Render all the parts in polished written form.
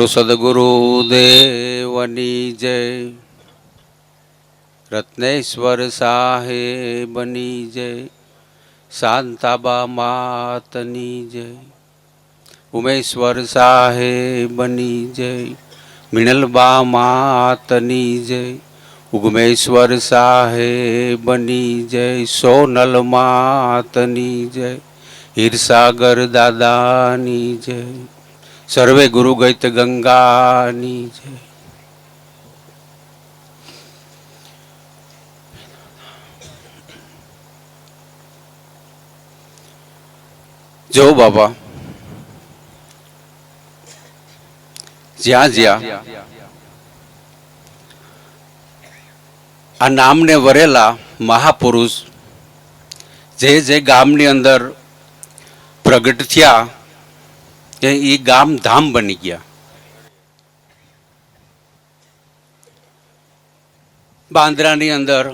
બોલો સદગુરુ દેવની જય, રત્નેશ્વર સાહેબની જય, શાંતાબા માતની જય, ઉમેશ્વર સાહેબની જય, મિનલબા માતની જય, ઉગમેશ્વર સાહેબની જય, સોનલ માતની જય, હીરસાગર દાદાની જય, સર્વે ગુરુ ગઈત ગંગાની જય. જો બાબા, જ્યાં જ્યાં આ નામને વરેલા મહાપુરુષ જે જે ગામની અંદર પ્રગટ થયા એ ગામ ધામ બની ગયા. બાંદ્રાની અંદર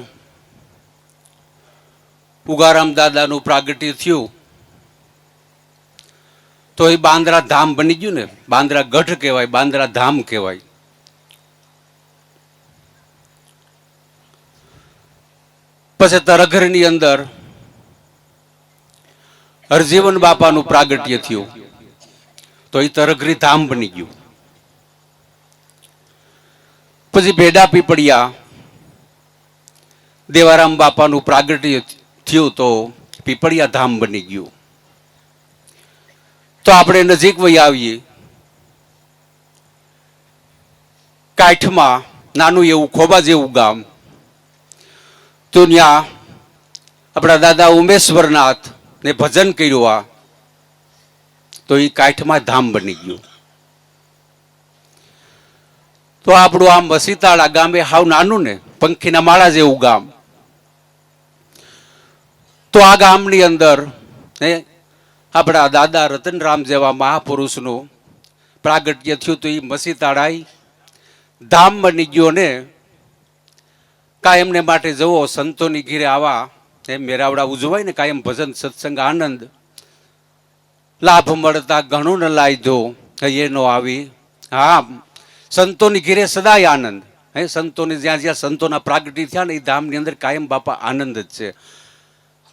ઉગારામ દાદાનું પ્રાગટ્ય થયું તો એ બાંદ્રા ધામ બની ગયું ને. બાંદ્રા ગઢ કહેવાય, બાંદ્રા ધામ કહેવાય. પછી તરઘરની અંદર હરજીવન બાપાનું પ્રાગટ્ય થયું તો એ તરઘરી ધામ બની ગયું. પછી ભેડા પીપળિયા દેવારામ બાપાનું પ્રાગટ્ય થયું તો પીપળિયા ધામ બની ગયું. તો આપણે નજીક વહી આવીએ, કાઠમાં નાનું એવું ખોબા જેવું ગામ, તો ત્યાં આપણા દાદા ઉમેશ્વરનાથ ને ભજન કર્યું, તો એ કાઠમાં ધામ બની ગયું. તો આપણું આમ વસીતાળા ગામ એ હાવ નાનું ને, પંખીના માળા જેવું ગામ. તો આ ગામની અંદર આપણા દાદા રતનરામ જેવા મહાપુરુષનું પ્રાગટ્ય થયું તો એ મસીતાળા ધામ બની ગયો ને. કાયમને માટે જવો, સંતોની ઘીરે આવા મેરાવડા ઉજવાય ને, કાયમ ભજન સત્સંગ આનંદ લાભ મળતા ઘણું ન લાયધો એનો આવી. હા, સંતોની ઘીરે સદાય આનંદ. સંતોને જ્યાં જ્યાં સંતોના પ્રાગટ્ય થયા ને એ ધામની અંદર કાયમ બાપા આનંદ જ છે.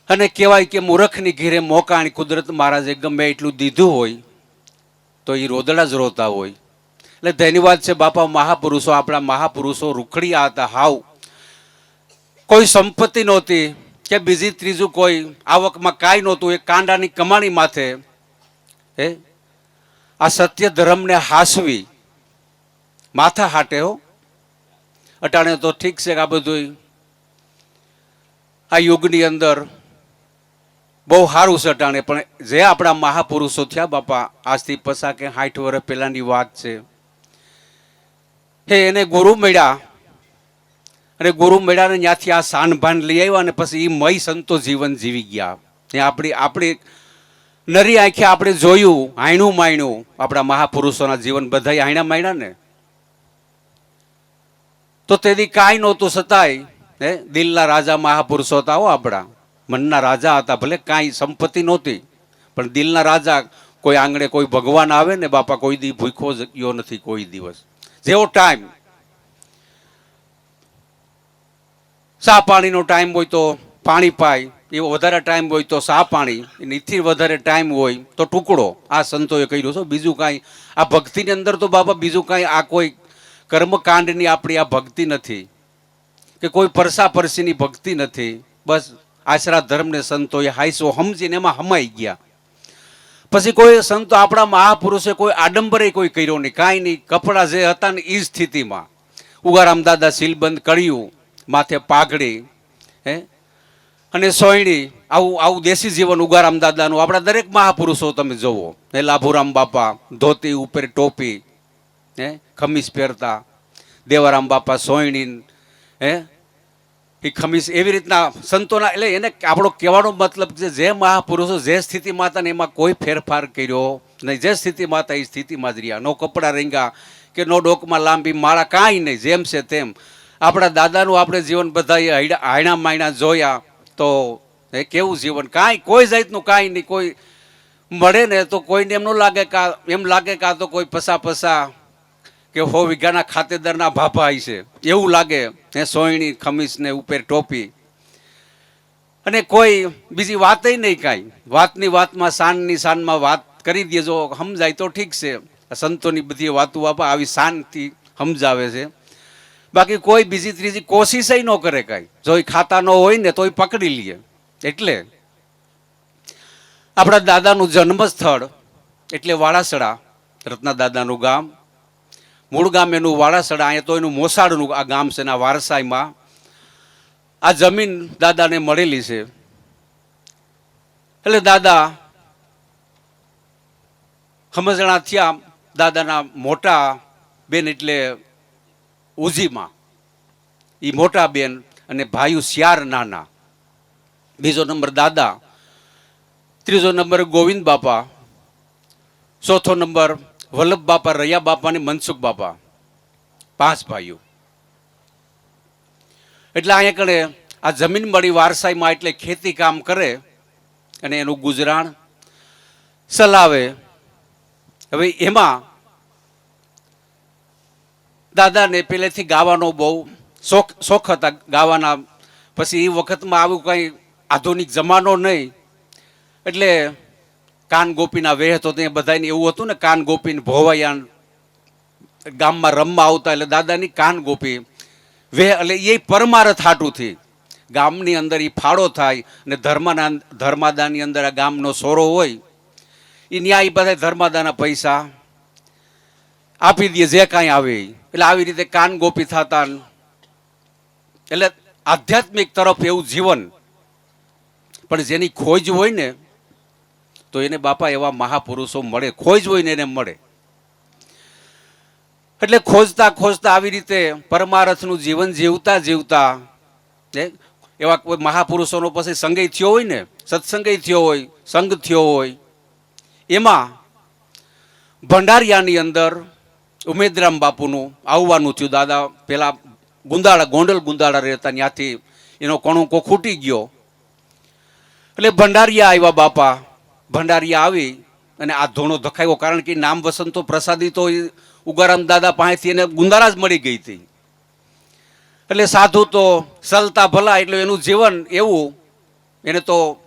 અને કહેવાય કે મૂર્ખની ઘીરે મોકાણી કુદરત મહારાજે ગમે એટલું દીધું હોય તો એ રોદડા જ રોતા હોય. એટલે ધન્યવાદ છે બાપા મહાપુરુષો, આપણા મહાપુરુષો રૂખડિયા હતા. હાવ કોઈ સંપત્તિ નહોતી કે બીજી ત્રીજું કોઈ આવકમાં કાંઈ નહોતું. એ કાંડાની કમાણી માથે આ સત્ય ધર્મને હાસવી માથા હાટે હો. અટાણે તો ઠીક છે કે આ બધું આ યુગની અંદર બહુ સારું છે અટાણે, પણ જે આપણા મહાપુરુષો થયા બાપા, આજથી 50 કે 60 વર્ષ પહેલાની વાત છે. એને ગુરુ મળ્યા અને ગુરુ મળ્યા ને ત્યાંથી આ સાનભાન લઈ આવ્યા અને પછી એ મય સંતો જીવન જીવી ગયા. આપણી નરી આંખે આપણે જોયું, આયણું માયણું આપણા મહાપુરુષોના જીવન બધા આયણા માયણા ને. તો તેથી કાંઈ નહોતું, છતાંય દિલના રાજા મહાપુરુષો હતા હો. આપણા મનના રાજા હતા. ભલે કાંઈ સંપત્તિ નહોતી પણ દિલના રાજા. કોઈ આંગણે કોઈ ભગવાન આવે ને બાપા, કોઈ દી ભૂખો ગયો નથી કોઈ દિવસ. જેવો ટાઈમ ચા પાણીનો ટાઈમ હોય તો પાણી પાય, એવો વધારે ટાઈમ હોય તો ચા પાણી, એથી વધારે ટાઈમ હોય તો ટુકડો. આ સંતોએ કર્યું છે. બીજું કાંઈ આ ભક્તિની અંદર તો બાપા બીજું કાંઈ આ કોઈ કર્મકાંડની આપણી આ ભક્તિ નથી કે કોઈ પરસા પરસીની ભક્તિ નથી. બસ આશરા ધર્મને સંતોએ હાઈસો સમજીને એમાં હમાઈ ગયા. પછી કોઈ સંતો આપણા મહાપુરુષે કોઈ આડંબરે કોઈ કર્યો નહીં, કાંઈ નહીં. કપડાં જે હતા ને એ સ્થિતિમાં ઉગારામ દાદા સીલબંધ કર્યું, માથે પાઘડી અને સોયણી, આવું દેશી જીવન ઉગારામ દાદાનું. આપણા દરેક મહાપુરુષો તમે જોવો, લાભુરામ બાપા ધોતી ઉપર ટોપી, ખમીસ પહેરતા. દેવારામ બાપા સોયણી એ ખમીસ, એવી રીતના સંતોના. એટલે એને આપણો કહેવાનો મતલબ છે જે મહાપુરુષો જે સ્થિતિમાં હતા ને એમાં કોઈ ફેરફાર કર્યો નહીં. જે સ્થિતિમાં હતા એ સ્થિતિમાં જ રહ્યા. નો કપડાં રંગ્યા કે નો ડોકમાં લાંબી માળા, કાંઈ નહીં. જેમ છે તેમ આપણા દાદાનું આપણે જીવન બધાએ હાયણા માયણા જોયા તો કેવું જીવન. કાંઈ કોઈ જાતનું કાંઈ નહીં. કોઈ મળે ને તો કોઈને એમ ન લાગે કે એમ લાગે કે આ તો કોઈ પસા કે 100 વીઘાના ખાતેદારના ભાભા છે એવું લાગે. હે સોયણી ખમીસ ને ઉપર ટોપી, અને કોઈ બીજી વાત નહીં કાંઈ. વાતની વાતમાં શાનની શાનમાં વાત કરી દે, જો સમજાય તો ઠીક છે. સંતોની બધી વાતો બાપા આવી શાનથી સમજાવે છે. બાકી કોઈ બીજી ત્રીજી કોશિશ ન કરે કાંઈ. જો એ ખાતા ન હોય ને તો એ પકડી લે. એટલે આપણા દાદાનું જન્મસ્થળ એટલે વાળાસડા, રત્ના દાદાનું ગામ. મૂળ ગામ એનું વાળાસડા, અહીંયા તો એનું મોસાળનું આ ગામ છે. એના વારસાઈમાં આ જમીન દાદાને મળેલી છે. એટલે દાદા સમજણા થયા. દાદાના મોટા બેન એટલે ઉજીમાં, એ મોટા બેન, અને ભાઈઓ 4 નાના. બીજો નંબર દાદા, ત્રીજો નંબર ગોવિંદ બાપા, ચોથો નંબર વલ્લભ બાપા, રૈયા બાપા અને મનસુખ બાપા. 5 ભાઈઓ. એટલે અહીંયા કણે આ જમીન મળી વારસાઈમાં, એટલે ખેતી કામ કરે અને એનું ગુજરાન ચલાવે. હવે એમાં દાદાને પહેલેથી ગાવાનો બહુ શોખ હતા, ગાવાના. પછી એ વખતમાં આવું કંઈ આધુનિક જમાનો નહીં, એટલે કાન ગોપીના વેહ હતો. ત્યાં બધાને એવું હતું ને, કાન ગોપીને ભોવાયા ગામમાં રમવા આવતા, એટલે દાદાની કાન ગોપી વેહ, એટલે એ પરમારથ હાટુથી ગામની અંદર એ ફાળો થાય. અને ધર્માદાની અંદર આ ગામનો સોરો હોય, એ ન્યાય એ બધા ધર્માદાના પૈસા આપી દે, જે કાંઈ આવે. એટલે આવી રીતે કાન ગોપી થતા. એટલે આધ્યાત્મિક તરફ એવું જીવન. પણ જેની ખોજ હોય ને, તો એને બાપા એવા મહાપુરુષો મળે. ખોજ હોય ને એને મળે. એટલે ખોજતા ખોજતા આવી રીતે પરમારથનું જીવન જીવતા જીવતા એવા કોઈ મહાપુરુષોનો પછી સંગય થયો હોય ને, સત્સંગય થયો હોય, સંગ થયો હોય. એમાં ભંડારિયાની અંદર ઉમેદરામ બાપુનું આવવાનું થયું. દાદા પેલા ગુંદાળા, ગોંડલ ગુંદાળા રહેતા, ત્યાંથી એનો કણુકો ખૂટી ગયો. એટલે ભંડારિયા આવ્યા બાપા. ભંડારિયા આવી અને આ ધોણો ધખાયો, કારણ કે નામ વસંતો પ્રસાદી તો ઉગારામ દાદા પાસેથી એને ગુંદાળા જ મળી ગઈ હતી. એટલે સાધુ તો સલતા ભલા, એટલે એનું જીવન એવું. એને તો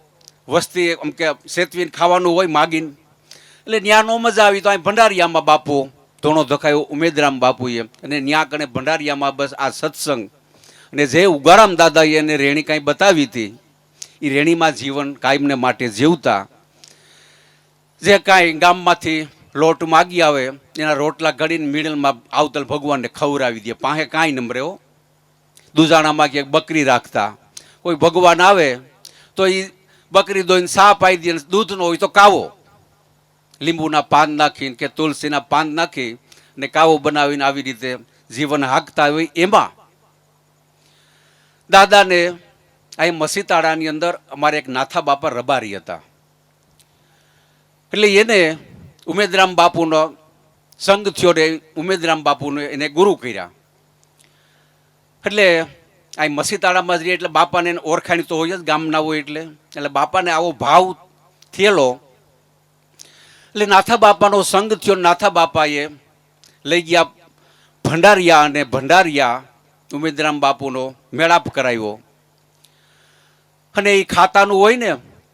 વસ્તી એમ કે સેતવીને ખાવાનું હોય માગીને. એટલે ન્યા નો મજા આવી, તો અહીં ભંડારિયામાં બાપુ ધોણો ધખાયો ઉમેદરામ બાપુએ. અને ન્યા કણે ભંડારિયામાં બસ આ સત્સંગ, અને જે ઉગારામ દાદાએ એને રેણી કાંઈ બતાવી હતી, એ રેણીમાં જીવન કાયમને માટે જીવતા. જે કાંઈ ગામમાંથી લોટ માગી આવે, એના રોટલા ઘડીને મિડલમાં આવતલ ભગવાનને ખવડાવી દે. પાસે કાંઈ નંબરે હો. દુજાણામાં ક્યાંક બકરી રાખતા. કોઈ ભગવાન આવે તો એ બકરી દોઈને સા પાઈ દે. દૂધનો હોય તો કાવો, લીંબુના પાન નાખીને કે તુલસીના પાન નાખી ને કાવો બનાવીને આવી રીતે જીવન હાંકતા હોય. એમાં દાદાને અહીં મસીતાળાની અંદર અમારે એક નાથા બાપા રબારી હતા. એટલે એને ઉમેદરામ બાપુનો સંગ થયો ને ઉમેદરામ બાપુને એને ગુરુ કર્યા. એટલે અહીં મસીતાળામાં જ રહીએ એટલે બાપાને ઓળખાણી તો હોય જ, ગામના હોય એટલે બાપાને આવો ભાવ થયેલો. એટલે નાથા બાપાનો સંગ થયો. નાથા બાપાએ લઈ ગયા ભંડારિયા, અને ભંડારિયા ઉમેદરામ બાપુનો મેળાપ કરાવ્યો. અને એ ખાતાનું હોય ને,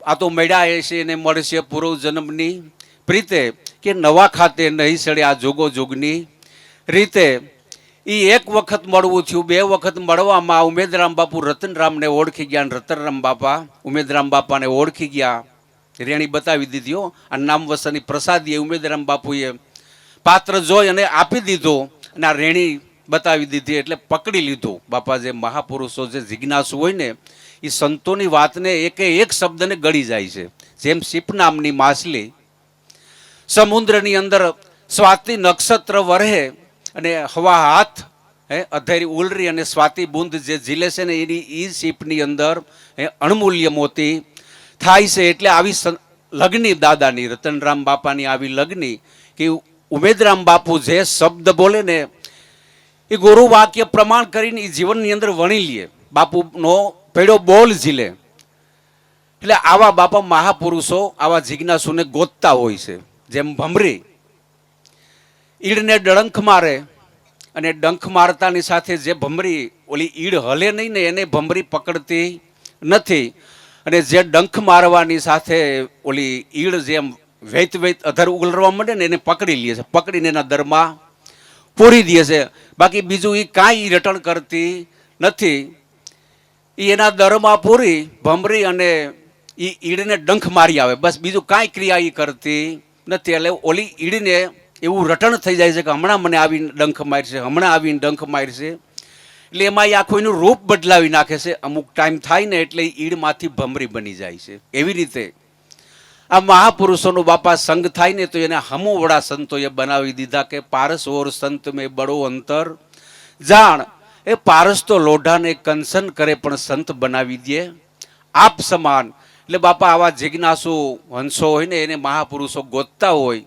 આ તો મેળા છે એને મળશે પૂર્વ જન્મની પ્રીતે, કે નવા ખાતે નહીં સડે આ જોગો જોગની રીતે. એ એક વખત મળવું થયું. 2 વખત મળવામાં ઉમેદરામ બાપુ રતનરામને ઓળખી ગયા. રતનરામ બાપા ઉમેદરામ બાપાને ઓળખી ગયા. રેણી બતાવી દીધી હો. આ નામ વસની પ્રસાદી ઉમેદરામ બાપુએ પાત્ર જોઈ અને આપી દીધું. અને આ રેણી બતાવી દીધી એટલે પકડી લીધું. બાપા જે મહાપુરુષો જે જિજ્ઞાસુ હોય ને, એ સંતોની વાતને એક શબ્દને ગળી જાય છે. જેમ શીપ નામની માછલી સમુદ્રની અંદર સ્વાતિ નક્ષત્ર વરહે અને હવા હાથ અધેરી ઉલરી અને સ્વાતિ બુંદ જે ઝીલે છે ને, એની એ શીપની અંદર અણમૂલ્ય મોતી થાય છે. એટલે આવી લગ્ની દાદાની, રતનરામ બાપાની આવી લગ્ની કે ઉમેદરામ બાપુ જે શબ્દ બોલે ને, એ ગુરુ વાક્ય પ્રમાણ કરીને એ જીવનની અંદર વણી લે. બાપુનો પેડો બોલ ઝીલે. એટલે આવા બાપા મહાપુરુષો આવા જિજ્ઞાસુને ગોતતા હોય છે. જેમ ભમરી ઈડને ડળંખ મારે અને ડંખ મારતાની સાથે જે ભમરી ઓલી ઈડ હલે નહીં ને એને ભમરી પકડતી નથી, અને જે ડંખ મારવાની સાથે ઓલી ઈડ જેમ વેત વેત અધર ઉગલવા માંડે ને એને પકડી લે છે, પકડીને એના દરમાં પૂરી દે છે. બાકી બીજું એ કાંઈ રટણ કરતી નથી. એ એના દરમાં પૂરી ભમરી અને એ ઈડને ડંખ મારી આવે, બસ બીજું કાંઈ ક્રિયા એ કરતી નથી. એટલે ઓલી ઈડને એવું રટણ થઈ જાય છે કે હમણાં મને આવીને ડંખ મારશે, હમણાં આવીને ડંખ મારશે. એટલે એમાં એ આખું એનું રૂપ બદલાવી નાખે છે. અમુક ટાઈમ થાય ને એટલે ઈડમાંથી ભમરી બની જાય છે. એવી રીતે આ મહાપુરુષોનો બાપા સંગ થાય ને તો એને હમુવડા સંતોએ બનાવી દીધા કે પારસ ઓર સંત મેં બડો અંતર જાણ. એ પારસ તો લોઢાને કંસન કરે પણ સંત બનાવી દે આપ સમાન. એટલે બાપા આવા જિજ્ઞાસુ હંસો હોય ને એને મહાપુરુષો ગોતતા હોય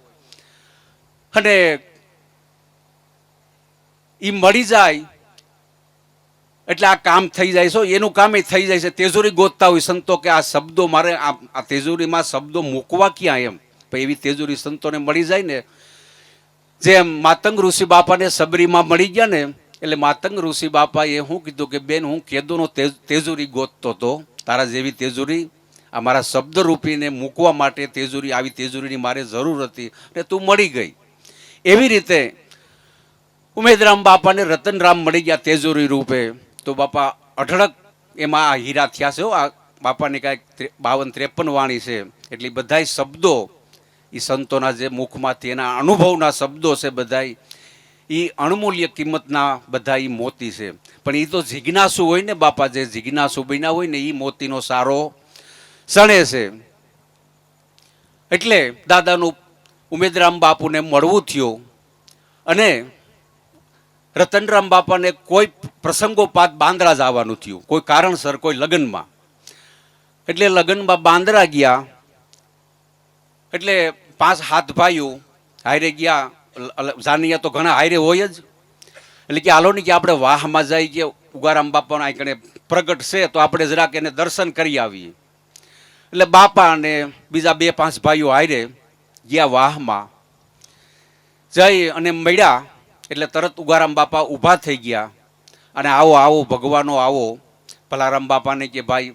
અને એ મળી જાય એટલે આ કામ થઈ જાય છે. એનું કામ એ થઈ જાય છે. તેજોરી ગોતતા હોય સંતો કે આ શબ્દો મારે આ તેજોરીમાં શબ્દો મૂકવા ક્યાં એમ. પણ એવી તેજોરી સંતોને મળી જાય ને, જેમ માતંગ ઋષિ બાપાને સબરીમાં મળી ગયા ને, એટલે માતંગ ઋષિ બાપાએ શું કીધું કે બેન હું કેદુનો તેજોરી ગોતતો હતો, તારા જેવી તેજોરી આ મારા શબ્દ રૂપીને મૂકવા માટે તેજોરી, આવી તેજોરીની મારે જરૂર હતી અને તું મળી ગઈ. એવી રીતે ઉમેદરામ બાપાને રતનરામ મળી ગયા તેજોરી રૂપે. તો બાપા અઢળક એમાં આ હીરા થયા છે. આ બાપાની કાંઈક 52-53 વાણી છે. એટલે બધાય શબ્દો એ સંતોના જે મુખમાંથી એના અનુભવના શબ્દો છે, બધાય એ અણમૂલ્ય કિંમતના બધા એ મોતી છે. પણ એ તો જિજ્ઞાસુ હોય ને બાપા, જે જિજ્ઞાસુ બન્યા હોય ને એ મોતીનો સારો સણે છે. એટલે દાદાનું ઉમેદરામ બાપુને મળવું થયું અને રતનરામ બાપાને કોઈ પ્રસંગોપાત બાંદ્રા જવાનું થયું, કોઈ કારણસર, કોઈ લગ્નમાં. એટલે લગ્નમાં બાંદ્રા ગયા. એટલે 5-7 ભાઈઓ હારે ગયા. જાનિયા તો ઘણા હારે હોય જ. એટલે કે હાલો ને કે આપણે વાહમાં જાય કે ઉગારામ બાપાના આંકણે પ્રગટ છે તો આપણે જરાક એને દર્શન કરી આવીએ. એટલે બાપા અને બીજા 2-5 ભાઈઓ હારે ગયા વાહમાં. જઈ અને મળ્યા એટલે તરત ઉગારામ બાપા ઊભા થઈ ગયા અને આવો આવો ભગવાનો આવો. ભલારામ બાપાને કે ભાઈ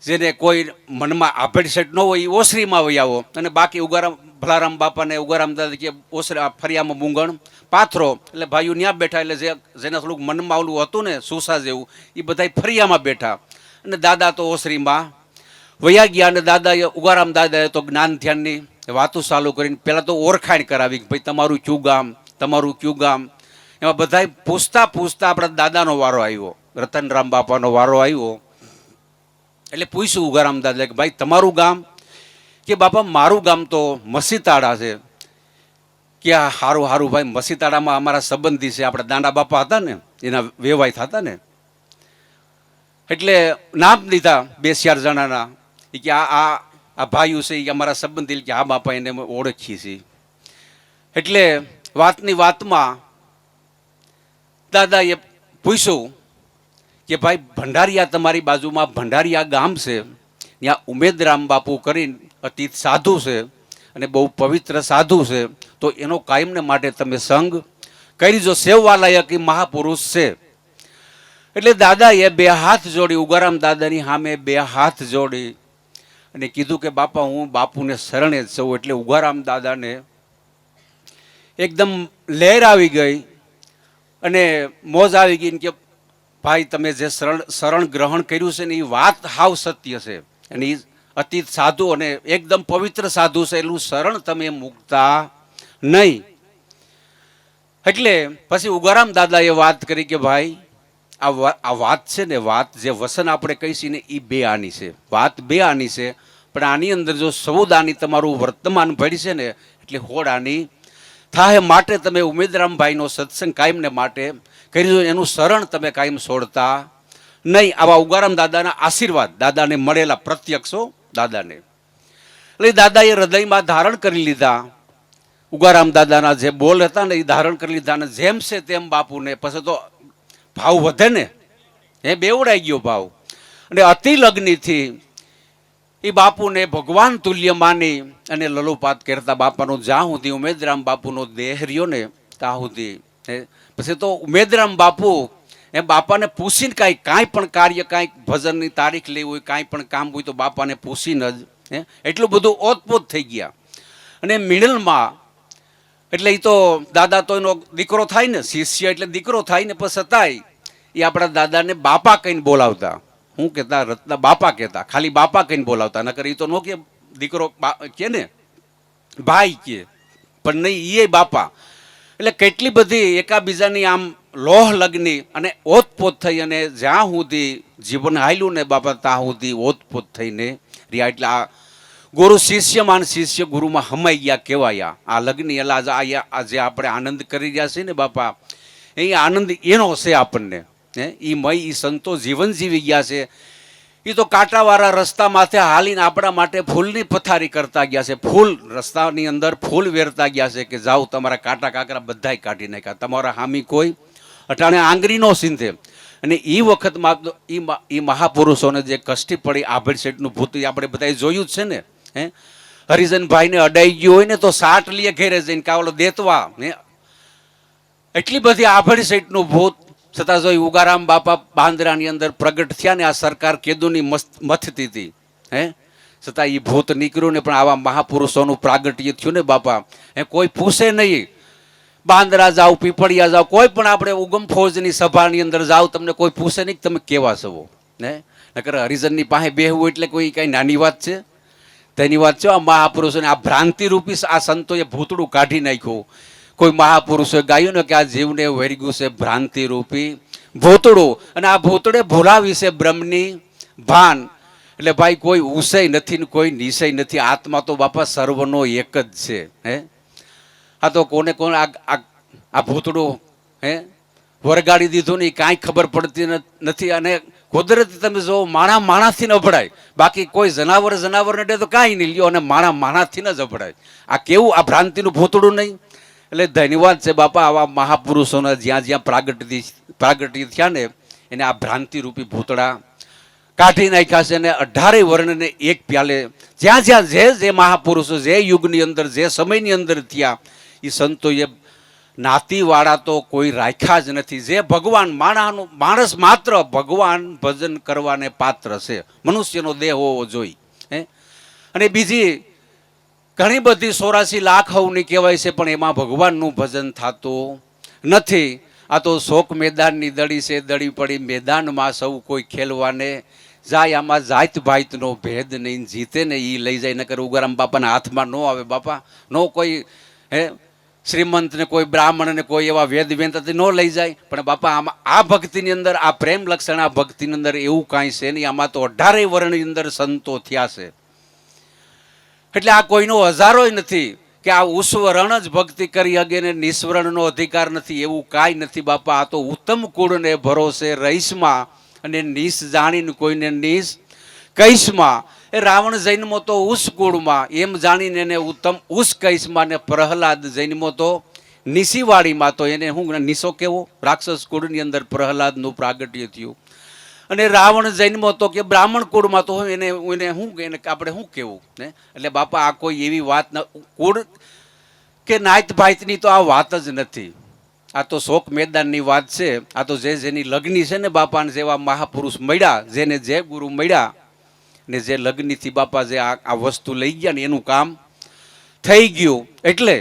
જેને કોઈ મનમાં આભેડસેટ ન હોય એ ઓસરીમાં વહી આવો. અને બાકી ભલારામ બાપાને ઉગારામ દાદા કે ઓસરી ફરિયામાં મૂંગણ પાથરો. એટલે ભાઈઓ ત્યાં બેઠા. એટલે જેને થોડુંક મનમાં ઓલું હતું ને સુસા જેવું, એ બધા ફરિયામાં બેઠા અને દાદા તો ઓસરીમાં વયા ગયા. અને દાદાએ ઉગારામ દાદાએ તો જ્ઞાન ધ્યાનની વાતો ચાલુ કરીને પહેલાં તો ઓળખાણ કરાવી કે ભાઈ તમારું ક્યું ગામ, તમારું ક્યું ગામ. એમાં બધા પૂછતા પૂછતા આપણા દાદાનો વારો આવ્યો, રતનરામ બાપાનો વારો આવ્યો. એટલે પૂછ્યું ઉગારામ દાદા કે ભાઈ તમારું ગામ? કે બાપા મારું ગામ તો મસીતાડા છે. કે આ હારું હારું ભાઈ, મસીતાડામાં અમારા સંબંધી છે, આપણા દાંડા બાપા હતા ને એના વેવાય થતા ને. એટલે નામ લીધા 2-4 જણાના. કે આ ભાઈઓ છે એ અમારા સંબંધી. કે હા બાપા એને ઓળખીએ છીએ. એટલે વાતની વાતમાં દાદાએ પૂછ્યું કે ભાઈ ભંડારિયા તમારી બાજુમાં ભંડારિયા ગામ છે, ત્યાં ઉમેદરામ બાપુ કરીને અતીત સાધુ છે અને બહુ પવિત્ર સાધુ છે, તો એનો કાયમને માટે તમે સંગ કરી જો, સેવવા લાયક એ મહાપુરુષ છે. એટલે દાદાએ 2 હાથ જોડી, ઉગારામ દાદાની સામે 2 હાથ જોડી અને કીધું કે બાપા હું બાપુને શરણે જ છું. એટલે ઉગારામ દાદાને એકદમ લહેર આવી ગઈ અને મોજ આવી ગઈ કે ભાઈ તમે જે શરણ ગ્રહણ કર્યું છે ને એ વાત હાવ સત્ય છે અને એ અતીત સાધુ અને એકદમ પવિત્ર સાધુ છે, એટલું શરણ તમે મૂકતા નહીં. એટલે પછી ઉગારામ દાદાએ વાત કરી કે ભાઈ આ વાત છે ને, વાત જે વસન આપણે કહીશું ને એ 2 આની છે. વાત 2 આની છે, પણ આની અંદર જો 14 આની તમારું વર્તમાન ભળશે ને એટલે 16 આની થાય. માટે તમે ઉમેદરામભાઈનો સત્સંગ કાયમને માટે કરી, એનું શરણ તમે કાયમ છોડતા નહીં. આવા ઉગારામ દાદાના આશીર્વાદ, દાદાને મળેલા પ્રત્યક્ષો દાદાને. એટલે દાદાએ હૃદયમાં ધારણ કરી લીધા. ઉગારામ દાદાના જે બોલ હતા ને એ ધારણ કરી લીધા. અને જેમ છે તેમ બાપુને પછી તો ભાવ વધે ને, એ બેવડાઈ ગયો ભાવ. અને અતિ લગ્નથી એ બાપુને ભગવાન તુલ્ય માની અને લલોપાત કરતા બાપાનો જ્યાં સુધી ઉમેદરામ બાપુનો દેહ રહ્યો ને ત્યાં સુધી પછી તો ઉમેદરામ બાપુ એમ બાપાને પૂછીને કાંઈ પણ કાર્ય, કાંઈક ભજનની તારીખ લેવી હોય, કાંઈ પણ કામ હોય તો બાપાને પૂછીને જ એટલું બધું ઓતપોત થઈ ગયા. અને મિડલમાં એટલે એ તો દાદા તો એનો દીકરો થાય ને, શિષ્ય એટલે દીકરો થાય ને, પછી છતાંય એ આપણા દાદાને બાપા કહીને બોલાવતા. શું કહેતા? રત્ના બાપા કહેતા, ખાલી બાપા કહીને બોલાવતા. નકર એ તો નો કે દીકરો કે ને ભાઈ કે, પણ નહીં, એ બાપા. એટલે કેટલી બધી એકાબીજાની આમ લોહ લગ્ની અને ઓતપોત થઈ, અને જ્યાં સુધી જીવન હાલ્યું ને બાપા ત્યાં સુધી ઓતપોત થઈને રહ્યા. એટલે આ ગુરુ શિષ્યમાં, શિષ્ય ગુરુમાં હમાઈ ગયા કહેવાયા. આ લગ્ન એટલે આજે આપણે આનંદ કરી રહ્યા છીએ ને બાપા, એ આનંદ એનો છે આપણને. એ મય એ સંતો જીવન જીવી ગયા છે. એ તો કાંટાવાળા રસ્તા માથે હાલીને આપણા માટે ફૂલની પથારી કરતા ગયા છે. ફૂલ રસ્તાની અંદર ફૂલ વેરતા ગયા છે કે જાઓ તમારા કાંટા કાંકરા બધાય કાઢી નાખ્યા, તમારા હામી કોઈ અટાણે આંગળી નો સીંધે. અને એ વખતમાં એ મહાપુરુષોને જે કષ્ટી પડી, આભેડ શેઠનું ભૂત આપણે બધાએ જોયું જ છે ને. હરિજનભાઈને અડાઈ ગયું હોય ને તો સાટ લીએ ઘેરે જઈને કાવલો દેતવા. એટલી બધી આભેડ શેઠનું ભૂત છતાં જો ઉગારામ બાપા બાંદ્રાની અંદર પ્રગટ થયા ને, આ સરકાર કેદુની મથતી હતી, છતાં એ ભૂત નીકળ્યું ને. પણ આવા મહાપુરુષોનું પ્રાગટ્ય થયું ને બાપા, કોઈ પૂછે નહીં. બાંદ્રા જાઓ, પીપળિયા જાઓ, કોઈ પણ આપણે ઉગમ ફૌજની સભાની અંદર જાઓ, તમને કોઈ પૂછે નહીં કે તમે કેવા છો. નકર હરિજનની પાસે બેહવું એટલે કોઈ કઈ નાની વાત છે? તેની વાત છે. આ મહાપુરુષોને આ ભ્રાંતિ રૂપી આ સંતોએ ભૂતડું કાઢી નાખ્યું. કોઈ મહાપુરુષોએ ગાયું ને કે આ જીવને વેરગ્યું છે ભ્રાંતિ રૂપી ભૂતડું, અને આ ભૂતડે ભૂલાવી છે બ્રહ્મની ભાન. એટલે ભાઈ કોઈ ઉષય નથી ને કોઈ નિષય નથી. આત્મા તો બાપા સર્વનો એક જ છે. આ તો કોને કોને આ ભૂતડું વરગાડી દીધું ને કાંઈ ખબર પડતી નથી. અને કુદરતી તમે જો માણાથી ન અભડાય, બાકી કોઈ જનાવર ને તો કાંઈ નહીં લ્યો, અને માણાથી ન જ અભડાય. આ કેવું આ ભ્રાંતિનું ભૂતડું નહીં. એટલે ધન્યવાદ છે બાપા આવા મહાપુરુષોના જ્યાં જ્યાં પ્રાગટ્ય થયા ને એને આ ભ્રાંતિ રૂપી ભૂતડા કાઢી નાખ્યા છે. અને 18 વર્ણને એક પ્યાલે જ્યાં જ્યાં જે મહાપુરુષો જે યુગની અંદર જે સમયની અંદર થયા, એ સંતોએ નાતીવાળા તો કોઈ રાખ્યા જ નથી. જે ભગવાન માણસ માત્ર ભગવાન ભજન કરવાને પાત્ર છે, મનુષ્યનો દેહ હોવો જોઈએ. અને બીજી ઘણી બધી 84 લાખ હવની કહેવાય છે, પણ એમાં ભગવાનનું ભજન થતું નથી. આ તો શોક મેદાનની દડી છે, દડી પડી મેદાનમાં સૌ કોઈ ખેલવાને જાય. આમાં જાત ભાતનો ભેદ નહીં, જીતે ને એ લઈ જાય. નકર ઉગારામ બાપાના હાથમાં ન આવે બાપા. નો કોઈ શ્રીમંત ને કોઈ બ્રાહ્મણ ને કોઈ એવા વેદ વેંતથી ન લઈ જાય. પણ બાપા આમાં આ ભક્તિની અંદર આ પ્રેમ લક્ષણ આ ભક્તિની અંદર એવું કાંઈ છે નહીં. આમાં તો 18 વર્ણની અંદર સંતો થયા છે. એટલે આ કોઈનો હજારોય નથી કે આ ઉસ્વરણ જ ભક્તિ કરી હગે ને નિસ્વરણનો અધિકાર નથી, એવું કાંઈ નથી બાપા. આ તો ઉત્તમ કુળને ભરોસે રહીશમાં, અને નિસ જાણીને કોઈને નિસ કહીશમાં. એ રાવણ જન્મો તો ઉસ કુળમાં, એમ જાણીને એને ઉત્તમ ઉસ કહીશમાં. ને પ્રહલાદ જન્મો તો નિશીવાડીમાં, તો એને શું નિશો કેવો રાક્ષસ કુળની અંદર પ્રહલાદનું પ્રાગટ્ય થયું. અને રાવણ જન્મો તો કે બ્રાહ્મણ કુળમાં, તો એને શું આપણે શું કેવું ને. એટલે બાપા આ કોઈ એવી વાત કુળ કે નાત ભાતની તો આ વાત જ નથી. આ તો શોક મેદાનની વાત છે. આ તો જેની લગ્ની છે ને બાપાને જેવા મહાપુરુષ મળ્યા, જેને જે ગુરુ મળ્યા ને જે લગ્નથી બાપા જે આ વસ્તુ લઈ ગયા ને એનું કામ થઈ ગયું. એટલે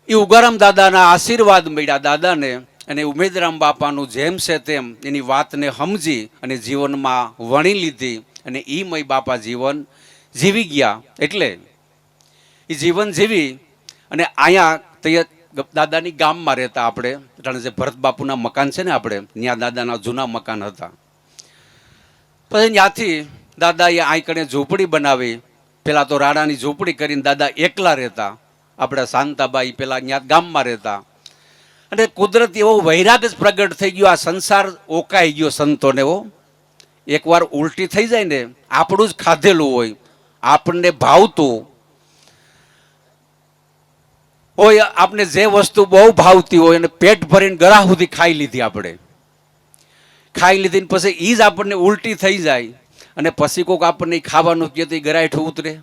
એ ઉગારામ દાદાના આશીર્વાદ મળ્યા દાદાને, અને ઉમેદરામ બાપાનું જેમ છે તેમ એની વાતને સમજી અને જીવનમાં વણી લીધી. અને એ મય બાપા જીવન જીવી ગયા. એટલે એ જીવન જીવી અને અહીંયા દાદાની ગામમાં રહેતા. આપણે જાણે જે ભરત બાપુના મકાન છે ને, આપણે ત્યાં દાદાના જૂના મકાન હતા. પછી ત્યાંથી દાદાએ આંકણે ઝૂંપડી બનાવી. પેલા તો રાણાની ઝૂંપડી કરીને દાદા એકલા રહેતા. આપણે શાંતાબાઈ પેલા ત્યાં ગામમાં રહેતા. અને કુદરતી એવો વૈરાગ જ પ્રગટ થઈ ગયો. આ સંસાર ઓકાઈ ગયો સંતોને. એવો એકવાર ઉલટી થઈ જાય ને, આપણું જ ખાધેલું હોય, આપણને ભાવતું હોય, આપણે જે વસ્તુ બહુ ભાવતી હોય અને પેટ ભરીને ગળા સુધી ખાઈ લીધી, આપણે ખાઈ લીધી ને પછી એ જ આપણને ઉલટી થઈ જાય. અને પછી કોઈક આપણને ખાવાનું કહે તો એ ગરાઠું ઉતરે.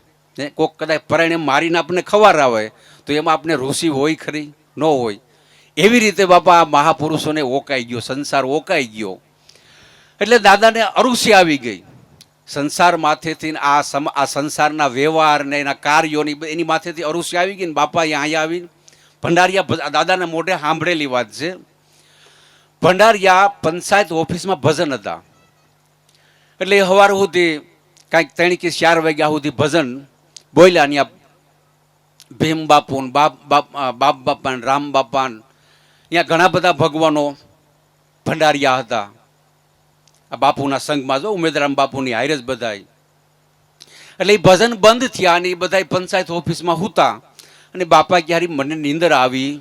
કોઈક કદાચ પરાણે મારીને આપણને ખવડાવે તો એમાં આપણે ઋષિ હોય ખરી? ન હોય. એવી રીતે બાપા આ મહાપુરુષોને ઓકાઈ ગયો, સંસાર ઓકાઈ ગયો. એટલે દાદાને અરુષિ આવી ગઈ સંસાર માથેથી, આ સંસારના વ્યવહાર ને એના કાર્યોની એની માથેથી અરુષિ આવી ગઈ ને બાપા અહીંયા આવીને ભંડારિયા, દાદાના મોઢે સાંભળેલી વાત છે, ભંડારિયા પંચાયત ઓફિસમાં ભજન હતા. એટલે એ સવાર સુધી કાંઈક 3 કે 4 વાગ્યા સુધી ભજન બોલ્યા. ત્યાં ભીમ બાપુ, બાપ બાપા, રામ બાપા, ત્યાં ઘણા બધા ભગવાનો ભંડારિયા હતા. આ બાપુના સંઘમાં જો ઉમેદરામ બાપુની હારે જ બધાય. એટલે એ ભજન બંધ થયા અને એ બધા પંચાયત ઓફિસમાં હુતા. અને બાપા ક્યારે મને નીંદર આવી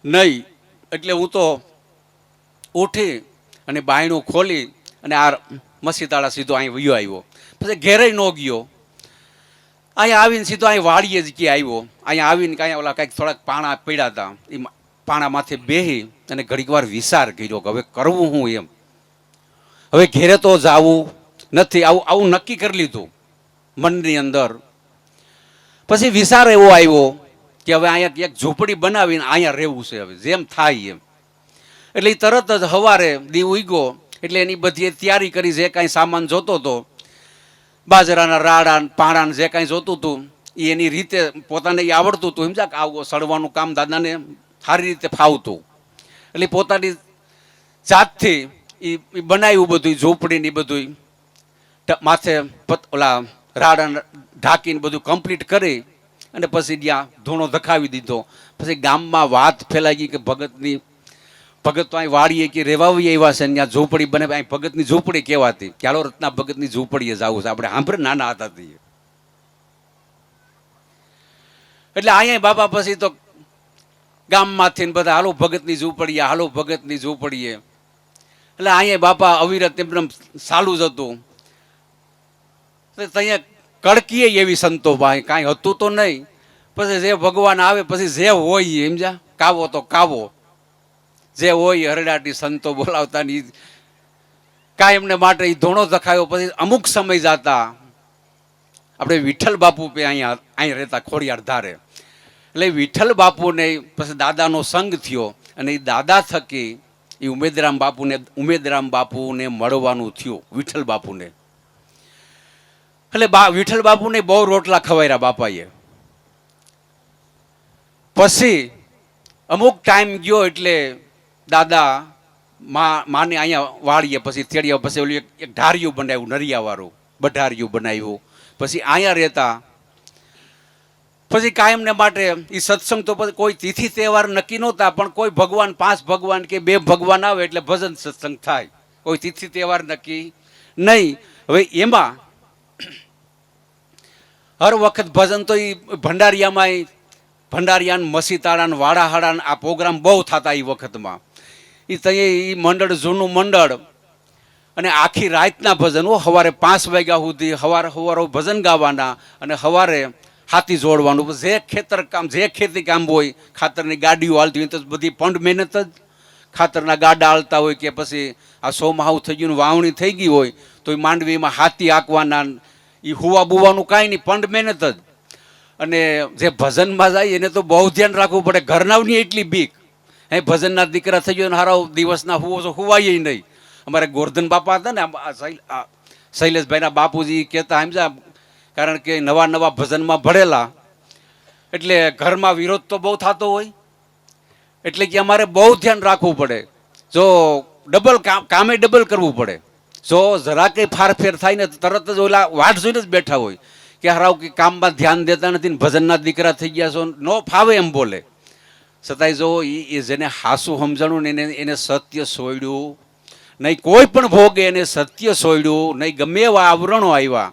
નહીં. એટલે હું તો ઉઠી અને બાયણું ખોલી અને આ મસીતાળા સીધો અહીં વયો આવ્યો. પછી ઘેરે ન ગયો, અહીંયા આવીને સીધો અહીં વાડીએ જ કે આવ્યો. અહીંયા આવીને કાંઈ ઓલા કાંઈક થોડાક પાણા પડ્યા હતા, એ પાણા માથે બેહી અને ઘડીક વાર વિચાર કર્યો કે હવે કરવું હું એમ. હવે ઘેરે તો જાવું નથી, આવું નક્કી કરી લીધું મનની અંદર. પછી વિચાર એવો આવ્યો કે હવે અહીંયા એક ઝૂંપડી બનાવીને અહીંયા રહેવું છે, હવે જેમ થાય એમ. એટલે એ તરત જ સવારે દી ઉગ્યો એટલે એની બધી તૈયારી કરી, જે કાંઈ સામાન જોતો હતો, બાજરાના રાડા પાણા જે કાંઈ જોતું હતું એ એની રીતે પોતાને એ આવડતું હતું. સમજા કે આવું સડવાનું કામ દાદાને સારી રીતે ફાવતું. એટલે પોતાની જાતથી એ બનાવ્યું બધું, ઝૂંપડીની બધું માથે ઓલા રાડા ઢાંકીને બધું કમ્પ્લીટ કરી અને પછી ત્યાં ધૂણો ધખાવી દીધો. પછી ગામમાં વાત ફેલાઈ ગઈ કે ભગત તો અહીં વાડીએ કે રેવાવી આવ્યા છે, ત્યાં ઝૂંપડી બને, અહીં ભગતની ઝૂંપડી કહેવાતી. ચાલો રત્ના ભગતની ઝૂંપડીએ જવું છે, આપણે સાંભળે નાના હતા તે. એટલે અહીંયા બાપા પછી તો ગામમાંથી બધા હાલો ભગતની ઝૂંપડીએ, હાલો ભગતની ઝૂંપડીએ. એટલે અહીંયા બાપા અવિરત એમ ચાલુ જ હતું. ત્યાં કડકીએ એવી સંતો ભાઈ કાંઈ હતું તો નહીં. પછી જે ભગવાન આવે પછી જે હોય સમજ્યા, કાવો તો કાવો, જે હોય હરડાટી સંતો બોલાવતા ની કાંઈ એમને માટે એ ધોણો ધખાયો. પછી અમુક સમય જતા આપણે વિઠ્ઠલ બાપુ પે અહીંયા રહેતા ખોડિયાર ધારે. એટલે વિઠ્ઠલ બાપુને પછી દાદાનો સંગ થયો અને એ દાદા થકી એ ઉમેદરામ બાપુને મળવાનું થયું વિઠ્ઠલ બાપુને. એટલે વિઠ્ઠલ બાપુને બહુ રોટલા ખવાયરા બાપાએ. પછી અમુક ટાઈમ ગયો એટલે દાદા માને અહીંયા વાળીએ પછી તેડીએ. પછી ઓલું એક ઢારિયું બનાવ્યું, નરિયાવાળું બઢારિયું બનાવ્યું. પછી અહીંયા રહેતા. પછી કાયમને માટે એ સત્સંગ તો પછી કોઈ તિથિ તહેવાર નક્કી નહોતા, પણ કોઈ ભગવાન 5 ભગવાન કે 2 ભગવાન આવે એટલે ભજન સત્સંગ થાય, કોઈ તિથિ તહેવાર નક્કી નહીં. હવે એમાં હર વખત ભજન તો એ ભંડારિયાન મસીતાળાન વાડાહાડાન આ પ્રોગ્રામ બહુ થતા એ વખતમાં. એ ત્યાં મંડળ, જૂનું મંડળ, અને આખી રાતના ભજન. સવારે 5 વાગ્યા સુધી સવારે ભજન ગાવાના અને સવારે હાથી જોડવાનું. જે ખેતર કામ, જે ખેતી કામ હોય, ખાતરની ગાડીઓ હાલતી હોય તો બધી પંડ મહેનત જ. ખાતરના ગાડા હાલતા હોય કે પછી આ સોમાહુ થઈ ગયું, વાવણી થઈ ગઈ હોય તો એ માંડવીમાં હાથી આંકવાના, એ હુવા બુવાનું કાંઈ નહીં, પંડ મહેનત જ. અને જે ભજનમાં જાય એને તો બહુ ધ્યાન રાખવું પડે, ઘરનાવની એટલી બીક. હે ભજનના દીકરા થઈ ગયો ને હારા દિવસના હુવાય નહીં. અમારે ગોરધન બાપા હતા ને, શૈલેષભાઈના બાપુજી કહેતા સમજા, કારણ કે નવા ભજનમાં ભળેલા એટલે ઘરમાં વિરોધ તો બહુ થતો હોય. એટલે કે અમારે બહુ ધ્યાન રાખવું પડે. જો ડબલ કામે ડબલ કરવું પડે. જો જરા કંઈ ફારફેર થાય ને તરત જ ઓલા વાટ જોઈને જ બેઠા હોય કે હરાવ કે કામમાં ધ્યાન દેતા નથી ને ભજનના દીકરા થઈ ગયા છો, નો ફાવે એમ બોલે. છતાંય જો એ જેને હાસું સમજાણું ને એને સત્ય સોયડ્યું નહીં. કોઈ પણ ભોગે એને સત્ય સોયડ્યું નહીં. ગમે એવા આવરણો આવ્યા.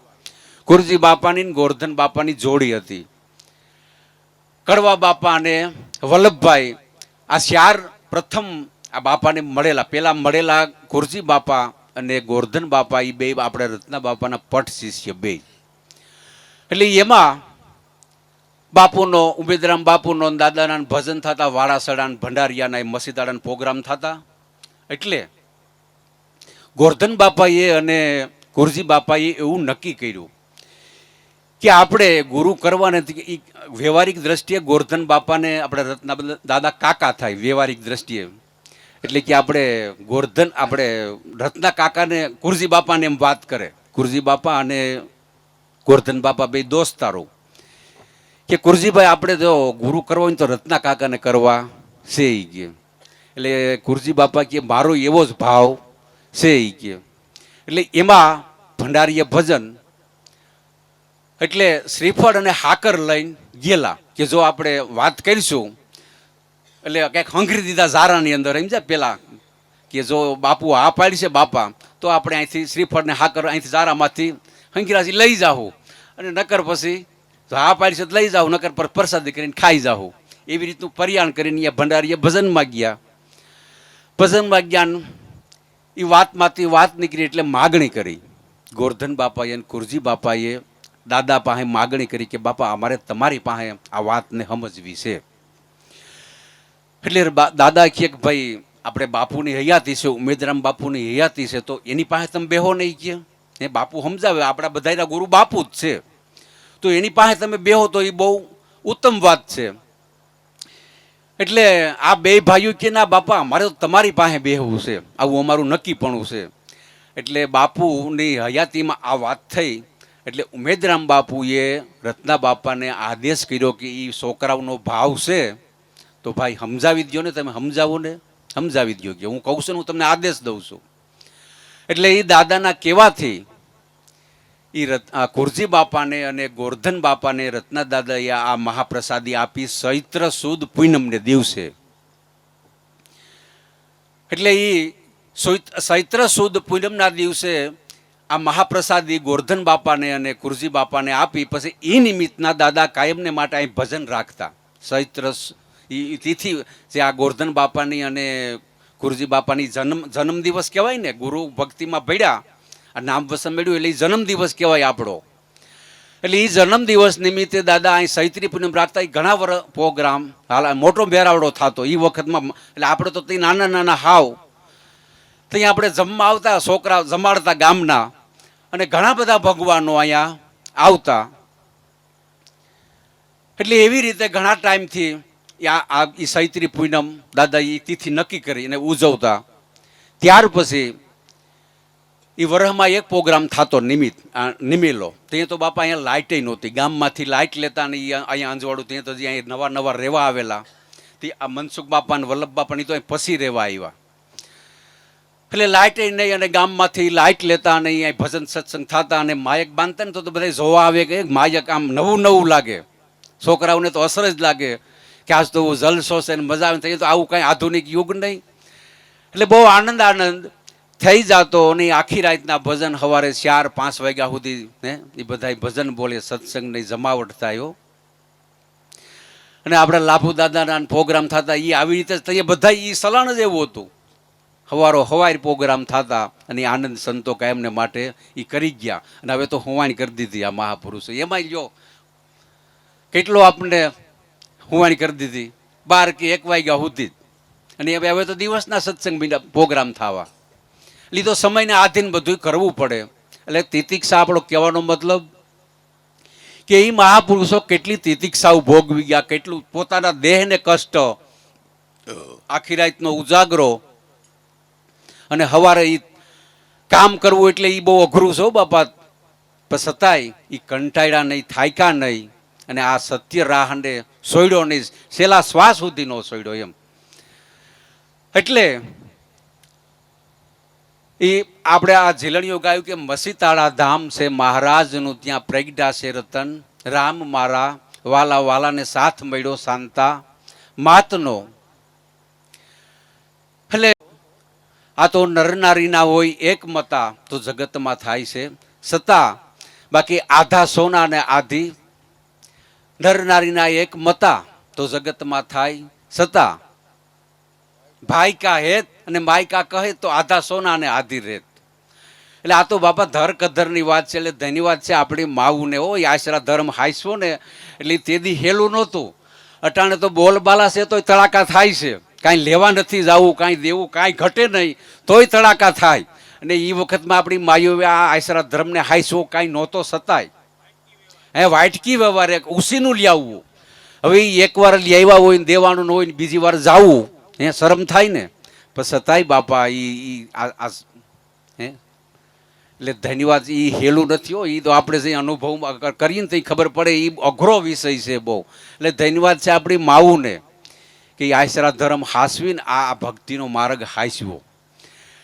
ગુરુજી બાપાની ને ગોરધન બાપાની જોડી હતી. કડવા બાપા અને વલ્લભભાઈ આ 4 પ્રથમ આ બાપાને મળેલા. પેલા મળેલા ગુરુજી બાપા અને ગોરધન બાપા, એ 2 આપણે રત્ના બાપાના પટ શિષ્ય 2. એટલે એમાં બાપુનો, ઉમેદરામ બાપુનો દાદાના ભજન થતા, વાડાસડા ભંડારિયાના મસીદાડાના પ્રોગ્રામ થતા. એટલે ગોરધન બાપાએ અને ગુરુજી બાપાએ એવું નક્કી કર્યું કે આપણે ગુરુ કરવાને ઈ વ્યવહારિક દ્રષ્ટિએ ગોરધન બાપાને આપણે રત્ના દાદા કાકા થાય વ્યવહારિક દ્રષ્ટિએ. એટલે કે આપણે ગોરધન આપણે રત્ના કાકાને કુરજી બાપાને એમ વાત કરે. કુરજી બાપા અને ગોરધન બાપા બે દોસ્તારો કે કુરજીભાઈ આપણે જો ગુરુ કરવો હોય તો રત્ના કાકાને કરવા છે ઈ કે. એટલે કુરજી બાપા કે મારો એવો જ ભાવ છે ઈ કે. એટલે એમાં ભંડારીએ ભજન એટલે શ્રીફળ અને હાકર લઈને ગયેલા કે જો આપણે વાત કરીશું એટલે કંઈક હંગરી દીધા ઝારાની અંદર એમ છે પેલા કે જો બાપુ હા પાડી છે બાપા તો આપણે અહીંથી શ્રીફળ ને હાકર અહીંથી ઝારામાંથી હંગીરાથી લઈ જાઉં અને નકર પછી હા પાડી છે તો લઈ જાઉં નકર પર પ્રસાદી કરીને ખાઈ જાઉં. એવી રીતનું પરિયાણ કરીને અહીંયા ભંડારીએ ભજનમાં ગયા. ભજનમાં ગયા એ વાતમાંથી વાત નીકળી એટલે માગણી કરી. ગોરધન બાપાએ અને કુરજી બાપાએ દાદા પાસે માગણી કરી કે બાપા અમારે તમારી પાસે આ વાતને સમજવી છે. એટલે દાદા કહે કે ભાઈ આપણે બાપુની હયાતી છે, ઉમેદરામ બાપુની હયાતી છે, તો એની પાસે તમે બેહો નહીં કે એ બાપુ સમજાવે આપણા બધાના ગુરુ બાપુ જ છે, તો એની પાસે તમે બેહો તો એ બહુ ઉત્તમ વાત છે. એટલે આ બે ભાઈઓ કે ના બાપા અમારે તો તમારી પાસે બેહવું છે, આવું અમારું નક્કીપણું છે. એટલે બાપુની હયાતીમાં આ વાત થઈ એટલે ઉમેદરામ બાપુએ રત્ના બાપાને આદેશ કર્યો કે એ છોકરાઓનો ભાવ છે તો ભાઈ સમજાવી દો ને, તમે સમજાવો ને, સમજાવી દો કે હું કહું છું ને હું તમને આદેશ દઉં છું. એટલે એ દાદાના કહેવાથી એ કુરજી બાપાને અને ગોરધન બાપાને રત્ના દાદાએ આ મહાપ્રસાદી આપી ચૈત્ર સુદ પૂનમને દિવસે. એટલે એ ચૈત્ર સુદ પૂનમના દિવસે આ મહાપ્રસાદી ગોરધન બાપાને અને કુરજી બાપાને આપી પછી એ નિમિત્તના દાદા કાયમને માટે અહીં ભજન રાખતા. ચૈત્ર તિથિ જે આ ગોરધન બાપાની અને કુરજી બાપાની જન્મ દિવસ કહેવાય ને, ગુરુ ભક્તિમાં ભળ્યા આ નામ વસન મેળવ્યું એટલે એ જન્મદિવસ કહેવાય આપણો. એટલે એ જન્મદિવસ નિમિત્તે દાદા અહીં ચૈત્રી પૂનમ રાખતા. એ ઘણા વર્ષ પ્રોગ્રામ હાલ મોટો બેરાવડો થતો એ વખતમાં. એટલે આપણે તો ત્યાં નાના નાના હાવ ત્યાં આપણે જમવા આવતા, છોકરા જમાડતા ગામના, અને ઘણા બધા ભગવાનો અહીંયા આવતા. એટલે એવી રીતે ઘણા ટાઈમથી આ ચૈત્રી પૂનમ દાદા એ તિથિ નક્કી કરી અને ઉજવતા. ત્યાર પછી એ વરહમાં એક પ્રોગ્રામ થતો નિમેલો. ત્યાં તો બાપા અહીંયા લાઇટે નહોતી, ગામમાંથી લાઇટ લેતા ને અહીંયા અંજવાડું ત્યાં તો અહીંયા નવા નવા રહેવા આવેલા તે આ મનસુખ બાપા ને વલ્લભ બાપાની તો અહીં પછી રહેવા આવ્યા. એટલે લાઇટે નહીં અને ગામમાંથી લાઇટ લેતા અને અહીંયા ભજન સત્સંગ થતા અને માયક બાંધતા ને તો બધા જોવા આવે કે માયક આમ નવું નવું લાગે, છોકરાઓને તો અસર જ લાગે કે આજ તો જલસો છે ને મજા આવે. તો આવું કાંઈ આધુનિક યુગ નહીં. એટલે બહુ આનંદ થઈ જતો અને આખી રાતના ભજન સવારે 4-5 વાગ્યા સુધી ને એ બધા ભજન બોલે, સત્સંગ નહીં જમાવટ થાય. અને આપણે લાભુ દાદાના પ્રોગ્રામ થતા એ આવી રીતે બધા એ સલાણ જ એવું હતું. હવાર પ્રોગ્રામ થતા અને આનંદ સંતો કાયમને માટે એ કરી ગયા. અને હવે તો હુવાણી કરી દીધી આ મહાપુરુષો. એમાં જો કેટલો આપણને હુવાણી કરી દીધી 12 કે 1 વાગ્યા સુધી. અને હવે તો દિવસના સત્સંગ પ્રોગ્રામ થવા લીધો. સમયને આધીન બધું કરવું પડે. એટલે તિતિક્ષા આપણો કહેવાનો મતલબ કે એ મહાપુરુષો કેટલી તિતિક્ષાઓ ભોગવી ગયા, કેટલું પોતાના દેહને કષ્ટ, આખી રાતનો ઉજાગરો અને સવારે એ કામ કરવું એટલે એ બહુ અઘરું છે બાપા. પણ છતાંય એ કંટાળ્યા નહીં, થાક્યા નહીં અને આ સત્ય રાહને સોયડો નહીં, છેલ્લા શ્વાસ સુધી નો સોયડો એમ. એટલે એ આપણે આ ઝીલણીઓ ગાયું કે મસીતાળા ધામ છે મહારાજનું, ત્યાં પ્રગટા છે રતન રામ મારા વાલા વાલાને સાથ મળ્યો શાંતા માતનો. એટલે આ તો નર નારીના હોય એક મતા તો જગતમાં થાય છે સતા, બાકી આધા સોના ને આધી નર નારીના એક મતા તો જગતમાં થાય સતા. ભાઈ કા હેત અને માય કા કહે તો આધા સોના ને આધી રેત. એટલે આ તો બાપા ધર કધરની વાત છે. એટલે ધન્યવાદ છે આપણી માવુને. હોય આશરા ધર્મ હાઈસો ને એટલે તેદી હેલું નહોતું. અટાણે તો બોલબાલા છે તોય તડાકા થાય છે. કાંઈ લેવા નથી જવું, કાંઈ દેવું, કાંઈ ઘટે નહીં તોય તડાકા થાય. અને એ વખતમાં આપણી માયુએ આ આશરા ધર્મને હાઈસો કાંઈ નહોતો સતાય. હે વાટકી વ્યવહારે ઉસીનું લઈ આવવું. હવે એકવાર લઈ આવ્યા હોય ને દેવાનું ન હોય ને બીજી વાર જાવું, હે શરમ થાય ને. પણ છતાંય બાપા હે એટલે ધન્યવાદ. એ હેલું નથી હો, એ તો આપણે જે અનુભવ કરીએ ને તો ખબર પડે એ અઘરો વિષય છે બહુ. એટલે ધન્યવાદ છે આપણી માવુને કે આશરા ધર્મ હાસવીને આ ભક્તિનો માર્ગ હાસ્યો.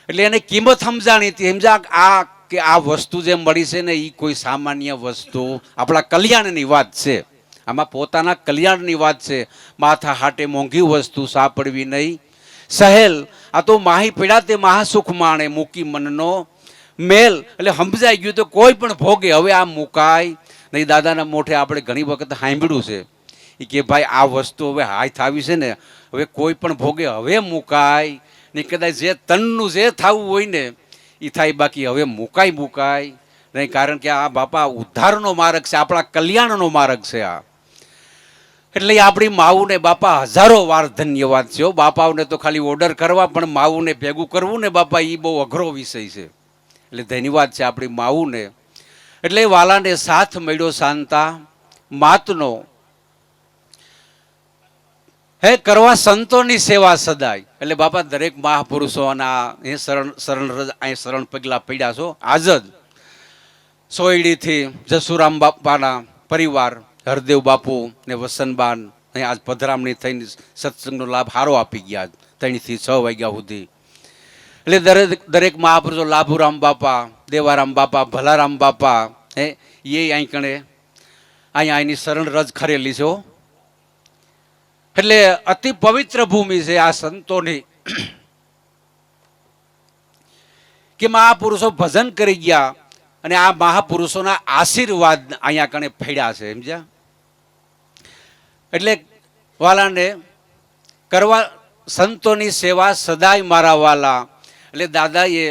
એટલે એને કિંમત સમજાણી હતી. સમજા આ કે આ વસ્તુ જે મળી છે ને એ કોઈ સામાન્ય વસ્તુ આપણા કલ્યાણની વાત છે. આમાં પોતાના કલ્યાણની વાત છે. માથા હાટે મોંઘી વસ્તુ સાપડવી નહીં સહેલ, આ તો માહી પીડા તે મહાસુખ માણે મૂકી મનનો મેલ. એટલે સમજાઈ ગયું તો કોઈ પણ ભોગે હવે આ મુકાય નહીં. દાદાના મોઢે આપણે ઘણી વખત સાંભળ્યું છે કે ભાઈ આ વસ્તુ હવે હાથ આવી છે ને હવે કોઈ પણ ભોગે હવે મુકાય ને. કદાચ જે તનનું જે થવું હોય ને એ થાય, બાકી હવે મુકાય નહીં. કારણ કે આ બાપા ઉદ્ધારનો માર્ગ છે, આપણા કલ્યાણનો માર્ગ છે આ. એટલે આપણી માવુને બાપા હજારો વાર ધન્યવાદ છે. બાપાઓને તો ખાલી ઓર્ડર કરવા, પણ માવુને ભેગું કરવું ને બાપા એ બહુ અઘરો વિષય છે. એટલે ધન્યવાદ છે આપણી માવુને. એટલે વાલાને સાથ મળ્યો શાંતા માતનો, હે કરવા સંતોની સેવા સદાય. એટલે બાપા દરેક મહાપુરુષોના એ શરણ પગલા પડ્યા છો. આજ જ સોયડીથી જસુરામ બાપાના પરિવાર હરદેવ બાપુ ને વસનબાન આજ પધરામણી થઈને સત્સંગનો લાભ સારો આપી ગયા 3 થી 6 વાગ્યા સુધી. એટલે દરેક મહાપુરુષો લાભુરામ બાપા, દેવારામ બાપા, ભલારામ બાપા એ અહીં કણે અહીંયા એની શરણ રજ ખરેલી છે. એટલે અતિ પવિત્ર ભૂમિ છે આ સંતોની કે મહાપુરુષો ભજન કરી ગયા અને આ મહાપુરુષોના આશીર્વાદ અહીંયા કણે ફેડ્યા છે. સમજ્યા? એટલે વાલાને કરવા સંતોની સેવા સદાય મારા વાલા. એટલે દાદાએ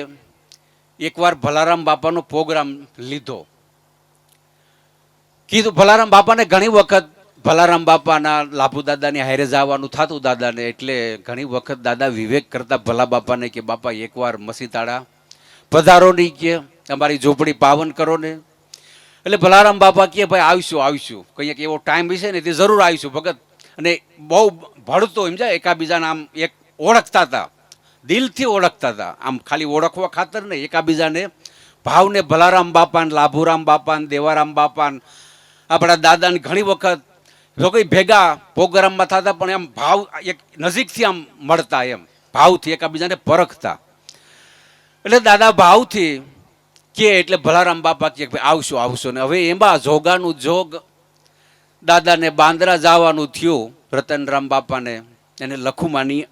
એકવાર ભલારામ બાપાનો પ્રોગ્રામ લીધો. કીધું ભલારામ બાપાને ઘણી વખત ભલારામ બાપાના લાભુ દાદાની હારે જવાનું થતું દાદાને. એટલે ઘણી વખત દાદા વિવેક કરતા ભલા બાપાને કે બાપા એકવાર મસીતાળા પધારો નહીં, કે અમારી ઝૂંપડી પાવન કરો ને. એટલે ભલારામ બાપા કે ભાઈ આવીશું કંઈક એવો ટાઈમ હશે ને તે જરૂર આવીશું ભગત. અને બહુ ભળતો એમ જાય એકાબીજાને આમ એક ઓળખતા હતા, દિલથી ઓળખતા હતા. આમ ખાલી ઓળખવા ખાતર નહીં, એકાબીજાને ભાવને ભલારામ બાપાને, લાભુરામ બાપાને, દેવારામ બાપાને, આપણા દાદાને ઘણી વખત જો કંઈ ભેગા પ્રોગ્રામમાં થતા પણ એમ ભાવ એક નજીકથી આમ મળતા, એમ ભાવથી એકાબીજાને પરખતા. એટલે દાદા ભાવથી કે એટલે ભલારામ બાપા કે ભાઈ આવશો ને. હવે એમાં જોગાનું જોગ દાદાને બાંદ્રા જવાનું થયું. રતનરામ બાપાને એને લાખુમાની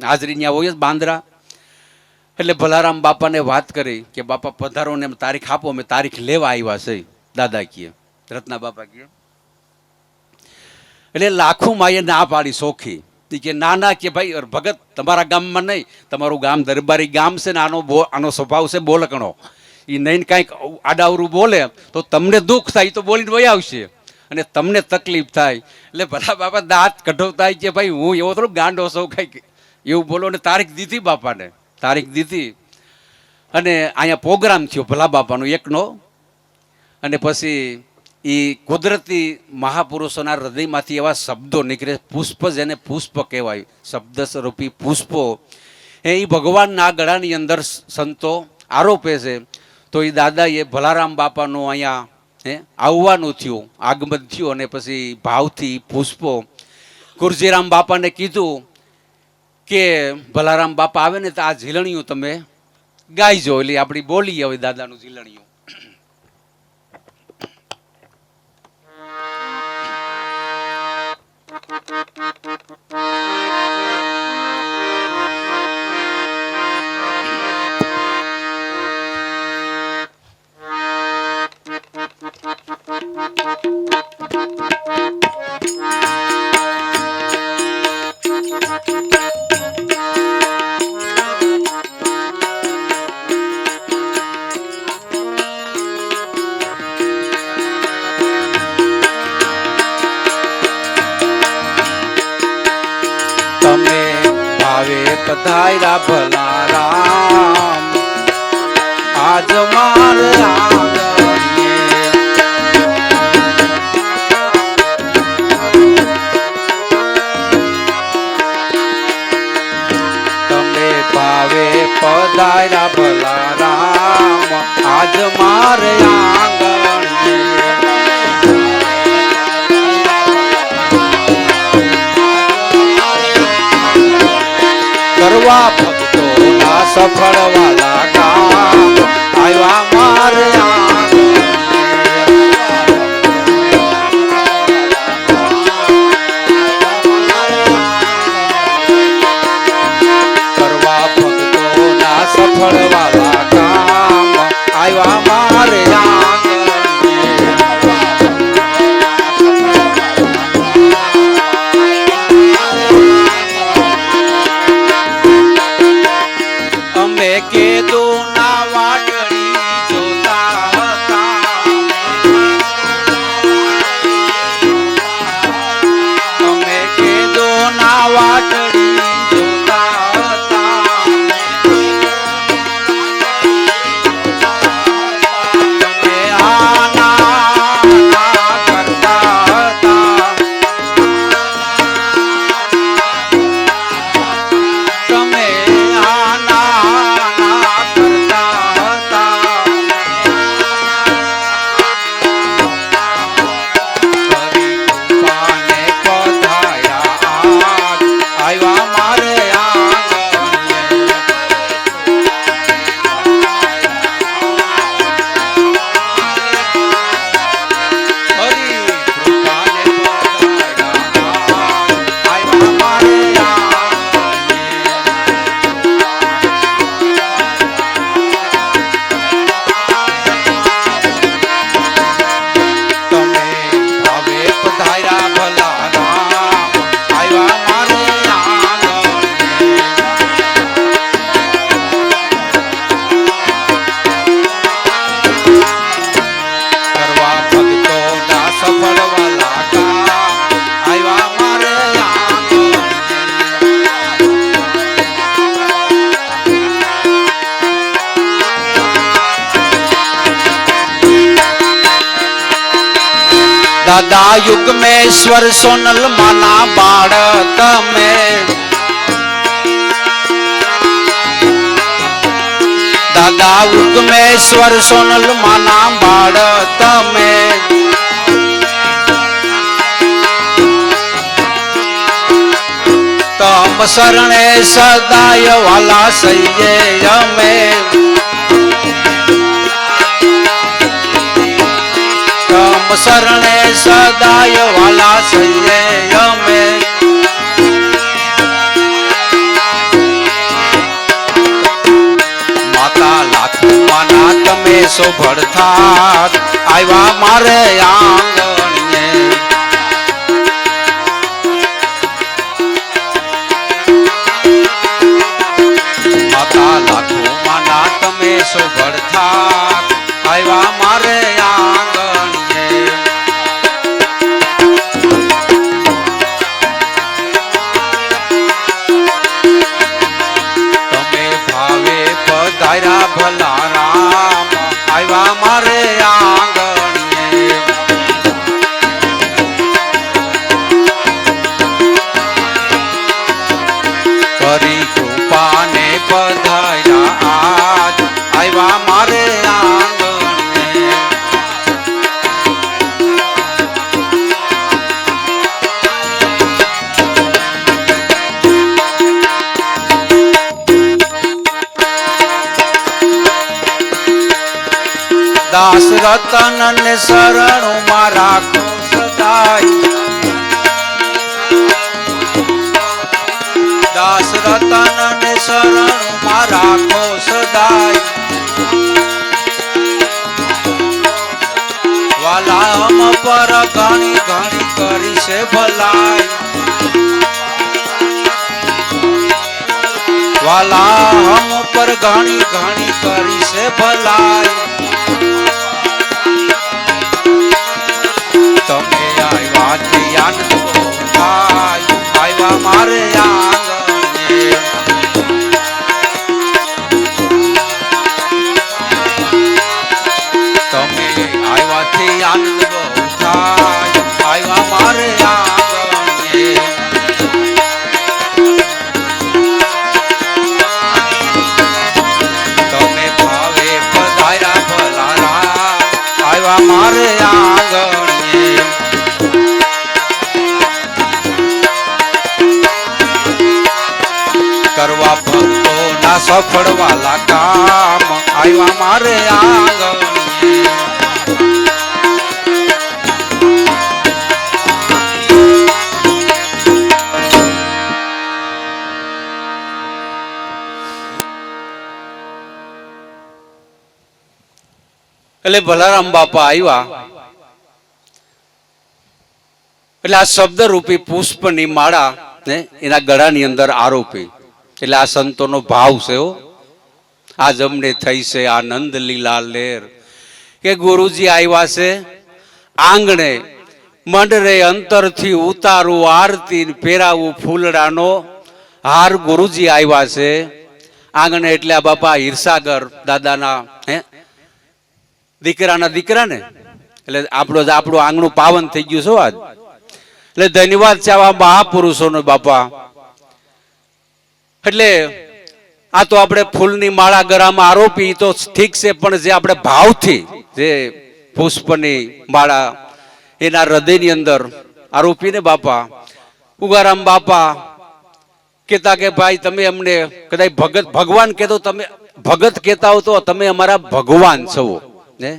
હાજરી ત્યાં હોય જ બાંદ્રા. એટલે ભલારામ બાપાને વાત કરી કે બાપા પધારો ને તારીખ આપો, અમે તારીખ લેવા આવ્યા છે. દાદા કહે, રત્ના બાપા કહે. એટલે લાખુમાએ ના પાડી સોખી કે ના કે ભાઈ ભગત તમારા ગામમાં નહીં, તમારું ગામ દરબારી ગામ છે ને આનો સ્વભાવ છે બોલકણો. એ નહીં કાંઈક આડાવરું બોલે તો તમને દુઃખ થાય, તો બોલીને વહી આવશે અને તમને તકલીફ થાય. એટલે ભલા બાપા દાંત કઢવતા કે ભાઈ હું એવો થોડું ગાંડો સૌ કાંઈક એવું બોલો. ને તારીખ દીધી બાપાને, તારીખ દીધી અને અહીંયા પ્રોગ્રામ થયો ભલા બાપાનો એકનો. અને પછી એ કુદરતી મહાપુરુષોના હૃદયમાંથી એવા શબ્દો નીકળે, પુષ્પ જેને પુષ્પ કહેવાય, શબ્દ સ્વરૂપી પુષ્પો એ ભગવાનના ગળાની અંદર સંતો આરોપે છે. તો એ દાદાએ ભલારામ બાપાનું અહીંયા આવવાનું થયું, આગમન થયું. અને પછી ભાવથી પુષ્પો કુરજીરામ બાપાને કીધું કે ભલારામ બાપા આવે ને તો આ ઝીલણિયું તમે ગાઈજો. એટલે આપણી બોલી હવે દાદાનું ઝીલણિયું. તમે ભાવે પધાર્યા ભલારામ, આજ માર આંગણે પધાર્યા ભલા રામ આજ મારે આંગણે કરવા ભક્તો ના સફળ વાલા કામ આવ્યા મારે કરવા ભક્તો ના સફળ વાલા કામ આવ્યા મારે અમે કેદો ના વાટડી જોતા હતા અમે કેદો ના વાટડી જોતા હતા તમે આના કરતા હતા તમે દાદા યુગમેશ્વર સોનલ માના બાળ તમે દાદા યુગમેશ્વર સોનલ માના બાળ તમે તમ શરણે સદાય વાલા સૈયે અમે શરણે સદાય વાલા સૈયે અમે માતા લાખો માના તમે શોભળતા આવ્યા મારે આંગણે માતા લાખો માના તમે શોભળતા આવ્યા મારે ભલા રામ આવ્યા મારે આંગણે કરી કૃપાને પધાર્યા આજ આવ્યા મારે આંગણે દાસ રતન ને શરણું માં રાખો સદાય દાસ રતન ને શરણું માં રાખો સદાય વાલા હમ પર ઘણી ઘણી કરી છે ભલાઈ વાલા હમ પર ઘણી ઘણી કરી છે ભલાઈ તમે આવ્યા ધ્યાન થાય આવ્યા મારે આંગણે તમે આવ્યાથી આનંદ બહુ થાય આવ્યા મારે આંગણે આવ્યા મારે આંગણીએ. કરવા ભક્તો ના સફળ વાલા કામ આવ્યા મારે આંગણીએ. એટલે ભલારામ બાપા આવ્યા એટલે આ શબ્દ રૂપી પુષ્પની માળા ને એના ગળાની અંદર આરોપી. એટલે આ સંતોનો ભાવ છે. આ જમણે થઈ છે આનંદ લીલા લેર કે ગુરુજી આવ્યા છે આંગણે. મંડરે અંતરથી ઉતારું આરતી ફેરાવું ફૂલડાનો હાર. ગુરુજી આવ્યા છે આંગણે એટલે આ બાપા હીરસાગર દાદાના દીકરાના દીકરા ને. એટલે આપણું આંગણું પાવન થઈ ગયું છે આજ. એટલે ધન્યવાદ છે આવા મહાપુરુષોનો બાપા. એટલે આ તો આપણે ફૂલની માળા ગળામાં આરોપી તો ઠીક છે, પણ જે આપણે ભાવથી જે પુષ્પની માળા એના હૃદયની અંદર આરોપી ને બાપા. ઉગારામ બાપા કહેતા કે ભાઈ તમે અમને કદાચ ભગવાન કહેતો, તમે ભગત કહેતા હો તો તમે અમારા ભગવાન છો ને.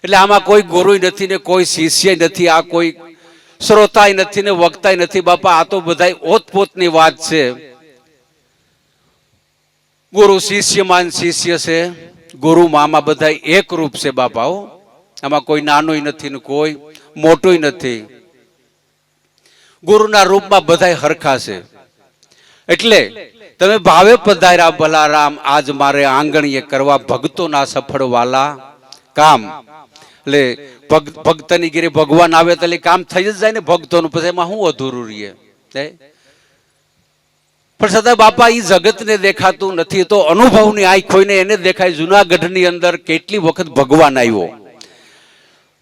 એટલે આમાં કોઈ ગુરુ નથી ને કોઈ શિષ્ય નથી, આ કોઈ શ્રોતાય નથી ને વક્તાય નથી બાપા. આ તો બધા ઓતપોતની વાત છે. ગુરુ શિષ્યમાન શિષ્ય છે, ગુરુ મામા બધા એક રૂપ છે બાપા. આમાં કોઈ નાનોય નથી ને કોઈ મોટોય નથી. ગુરુના રૂપમાં બધા હરખા છે. એટલે તમે ભાવે પધાર્યા ભલારામ આજ મારે આંગણીએ કરવા ભક્તોના સફળ વાલા કામ. એટલે ભક્તની ગીરે ભગવાન આવે તો કામ થઈ જ જાય ને ભક્તોનું. પછી એમાં શું અધૂરું રહીએ. પણ છતાં બાપા એ જગતને દેખાતું નથી તો અનુભવની આંખ હોય ને એને દેખાય. જુનાગઢની અંદર કેટલી વખત ભગવાન આવ્યો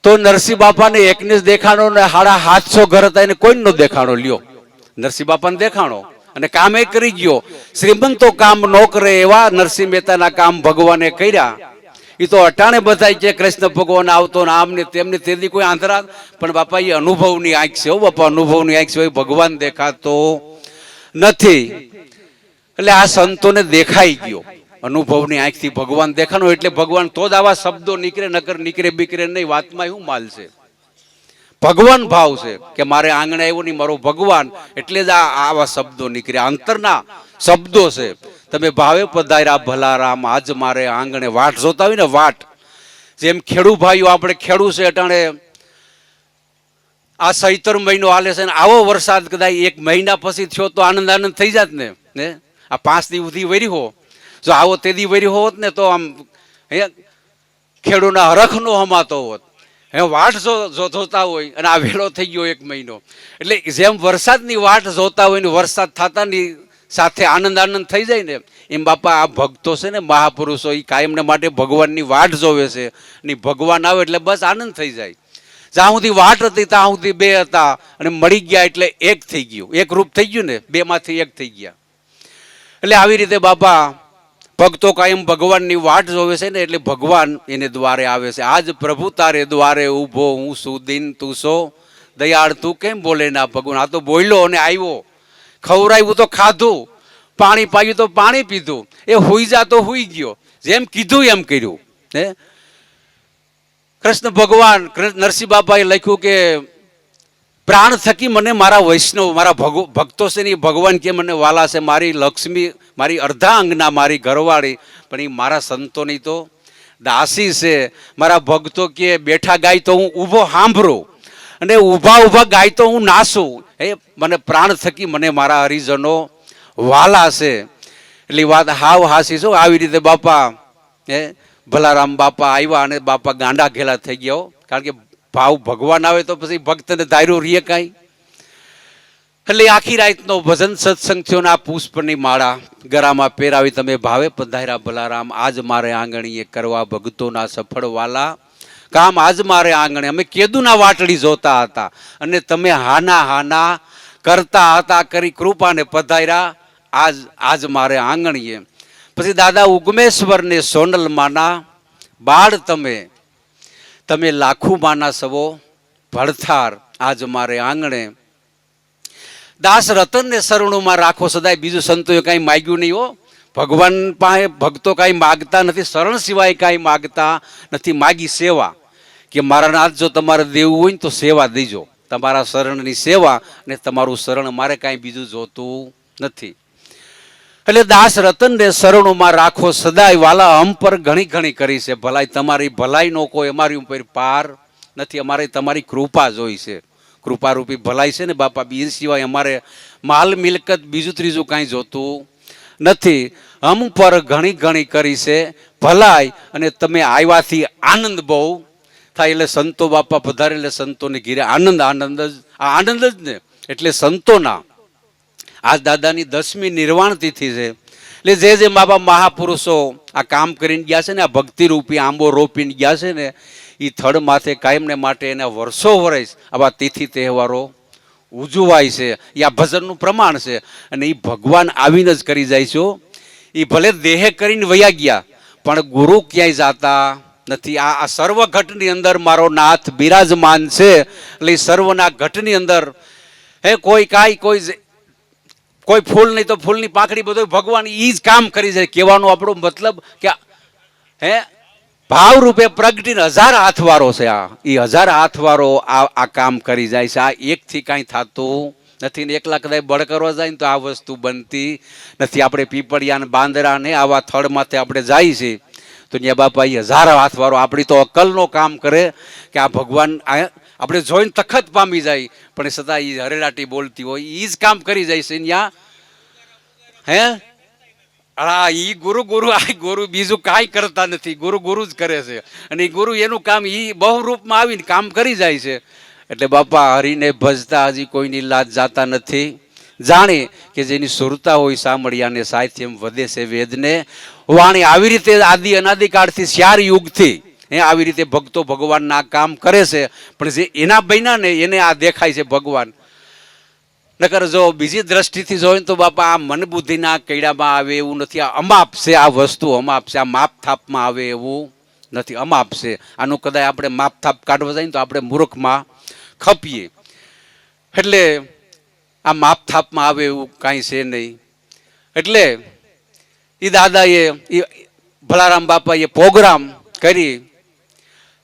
તો નરસિંહ બાપાને એકને જ દેખાણો ને 750 ઘર હતા એને કોઈ નો દેખાણો. લ્યો નરસિંહ બાપાને દેખાણો અને કામે કરી ગયો. શ્રીમંતો કામ ન કરે એવા નરસિંહ મહેતાના કામ ભગવાને કર્યા. એ તો અટાણે બધાય છે કૃષ્ણ ભગવાન આવતો ને આમને તેમને તેથી કોઈ આંધળા. પણ બાપા એ અનુભવની આંખ છે. બાપા અનુભવની આંખ છે, ભગવાન દેખાતો નથી. એટલે આ સંતોને દેખાઈ ગયો અનુભવની આંખથી ભગવાન દેખાનો. એટલે ભગવાન તો જ આવા શબ્દો નીકળે, નકર નીકળે બીકરે નહીં. વાતમાં શું માલ છે? ભગવાન ભાવ છે કે મારે આંગણે આવ્યો નહીં મારો ભગવાન, એટલે જ આવા શબ્દો નીકળ્યા. અંતરના શબ્દો છે. તમે ભાવે પધાર્યા ભલારામ આજ મારે આંગણે. વાટ જોતા હોય ને વાટ, જેમ ખેડૂ ભાઈઓ આપણે ખેડૂ છે અટાણે આ સૈતર મહિનો હાલે છે ને આવો વરસાદ કદાચ 1 મહિના પછી થયો તો આનંદ આનંદ થઈ જાત ને. આ 5 દી સુધી વરી હો, જો આવો તેદી વરી હોત ને તો આમ ખેડૂના હરખ નો હમાતો હોત. વાટ જોતા હોય અને આ વેળો થઈ ગયો 1 મહિનો. એટલે જેમ વરસાદની વાટ જોતા હોય ને વરસાદ થતાની સાથે આનંદ આનંદ થઈ જાય ને, એમ બાપા આ ભક્તો છે ને મહાપુરુષો એ કાયમને માટે ભગવાનની વાટ જોવે છે. ને ભગવાન આવે એટલે બસ આનંદ થઈ જાય. જ્યાં સુધી વાટ હતી ત્યાં સુધી 2 હતા અને મળી ગયા એટલે 1 થઈ ગયું. 1 રૂપ થઈ ગયું ને, 2 માંથી 1 થઈ ગયા. એટલે આવી રીતે બાપા ભક્તો કાયમ ભગવાનની વાટ જોવે છે ને, એટલે ભગવાન એને દ્વારે આવે છે. આજ પ્રભુ તારે દ્વારે ઊભો હું સુદીન તું સો દયાળ તું કેમ બોલે ના ભગવાન. આ તો બોલ્યો અને આવ્યો, ખવરાયું તો ખાધું, પાણી પાયું તો પાણી પીધું, એ હુઈ જા તો હુઈ ગયો. જેમ કીધું એમ કર્યું. કૃષ્ણ ભગવાન નરસિંહ બાપાએ લખ્યું કે પ્રાણ થકી મને મારા વૈષ્ણવ મારા ભક્તો છે ને ભગવાન કે મને વાલા છે. મારી લક્ષ્મી, મારી અર્ધા અંગના, મારી ઘરવાળી, પણ એ મારા સંતોની તો દાસી છે. મારા ભક્તો કે બેઠા ગાય તો હું ઊભો સાંભળું અને ઊભા ઊભા ગાય તો હું નાસું. મને પ્રાણ થકી મને મારા હરિજનો વાલા છે. એટલે વાત હાવ હાસી છો. આવી રીતે બાપા ભલારામ બાપા આવ્યા અને બાપા ગાંડા ઘેલા થઈ ગયા. કારણ કે ભાવ ભગવાન આવે તો પછી ભક્તને ધાર્યું રીએ કાંઈ. એટલે આખી રાતનો ભજન સત્સંગ થયો ને આ પુષ્પની માળા ગળામાં પહેરાવી. તમે ભાવે પધાર્યા ભલારામ આજ મારે આંગણીએ કરવા ભક્તોના સફળ વાલા કામ. આજ મારે આંગણે અમે કેદુના વાટડી જોતા હતા અને તમે હાના હાના કરતા હતા. કરી કૃપાને પધાર્યા આજ મારે આંગણીએ. પછી દાદા ઉગમેશ્વર ને સોનલમાના બાળ તમે તમે લાખું માના સવો ભળથાર આજ મારે આંગણે, દાસ રતનને શરણોમાં રાખો સદાય. બીજું સંતોએ કાંઈ માગ્યું નહીં હો. ભગવાન પાસે ભક્તો કાંઈ માગતા નથી, શરણ સિવાય કાંઈ માગતા નથી, માગી સેવા. કે મારા નાથ જો તમારે દેવું હોય ને તો સેવા દેજો, તમારા શરણની સેવા, ને તમારું શરણ મારે કાંઈ બીજું જોતું નથી. એટલે દાસ રતનને શરણોમાં રાખો સદાય, વાલા હમ પર ઘણી ઘણી કરી છે ભલાઈ. તમારી ભલાઈનો કોઈ અમારી ઉપર પાર નથી, અમારે તમારી કૃપા જોઈ છે. કૃપારૂપી ભલાઈ છે ને બાપા, બીજ સિવાય અમારે માલ મિલકત બીજું ત્રીજું કાંઈ જોતું નથી. હમ પર ઘણી ઘણી કરી છે ભલાઈ, અને તમે આવ્યાથી આનંદ બહુ થાય. એટલે સંતો બાપા પધારે એટલે સંતોને ઘીરે આનંદ, આનંદ જ, આ આનંદ જ ને. એટલે સંતોના આ દાદાની 10મી નિર્વાણ તિથિ છે. એટલે જે બાબા મહાપુરુષો આ કામ કરીને ગયા છે ને, આ ભક્તિરૂપી આંબો રોપીને ગયા છે ને, એ થડ માથે કાયમને માટે એના વર્ષો વર્ષ આવા તિથિ તહેવારો ઉજવાય છે. એ આ ભજનનું પ્રમાણ છે. અને એ ભગવાન આવીને જ કરી જાય છે. એ ભલે દેહે કરીને વયા ગયા, પણ ગુરુ ક્યાંય જાતા નથી. આ સર્વ ઘટની અંદર મારો નાથ બિરાજમાન છે. એટલે એ સર્વના ઘટની અંદર કોઈ કાંઈ કોઈ ફૂલ નહીં તો ફૂલની પાંખડી, બધું ભગવાન એ જ કામ કરી જાય. કહેવાનો આપણો મતલબ કે ભાવ રૂપે પ્રગટીને 1000 હાથવારો છે. એ 1000 હાથવારો આ કામ કરી જાય છે. આ એકથી કાંઈ થતું નથી. ને એકલા કદાચ બળ કરવા જાય ને તો આ વસ્તુ બનતી નથી. આપણે પીપળિયા ને બાંદરા ને આવા થડ માથે આપણે જાય છે તો ત્યાં બાપા એ 1000 હાથવારો આપણી તો અકલનો કામ કરે કે આ ભગવાન આપણે જોઈને તખત પામી જાય, પણ છતાં એ હરેલાટી બોલતી હોય, એ જ કામ કરી જાય છે ત્યાં. ઈ ગુરુ ગુરુ, આ ગુરુ બીજું કાંઈ કરતા નથી, ગુરુ ગુરુ જ કરે છે. અને એ ગુરુ એનું કામ એ બહુરૂપમાં આવીને કામ કરી જાય છે. એટલે બાપા હરિને ભજતા હજી કોઈની લાજ જાતા નથી. જાણે કે જેની સુરતા હોય સાંભળ્યાને સાહિત્યમ વધે છે વેદને વાણી. આવી રીતે આદિ અનાદિકાળથી 4 યુગથી આવી રીતે ભક્તો ભગવાનના કામ કરે છે. પણ જે એના બન્યા ને એને આ દેખાય છે ભગવાન. નકર જો બીજી દ્રષ્ટિથી જોઈએ તો બાપા આ મન બુદ્ધિના કૈડામાં આવે એવું નથી. આ અમાપ છે, આ વસ્તુ અમાપ છે. આ માપ થાપમાં આવે એવું નથી, અમાપ છે. આનું કદાચ આપણે માપ થાપ કાઢવા જાય તો આપણે મૂર્ખમાં ખપીએ. એટલે આ માપ થાપમાં આવે એવું કાંઈ છે નહીં. એટલે એ દાદાએ એ ભલારામ બાપાએ પ્રોગ્રામ કરી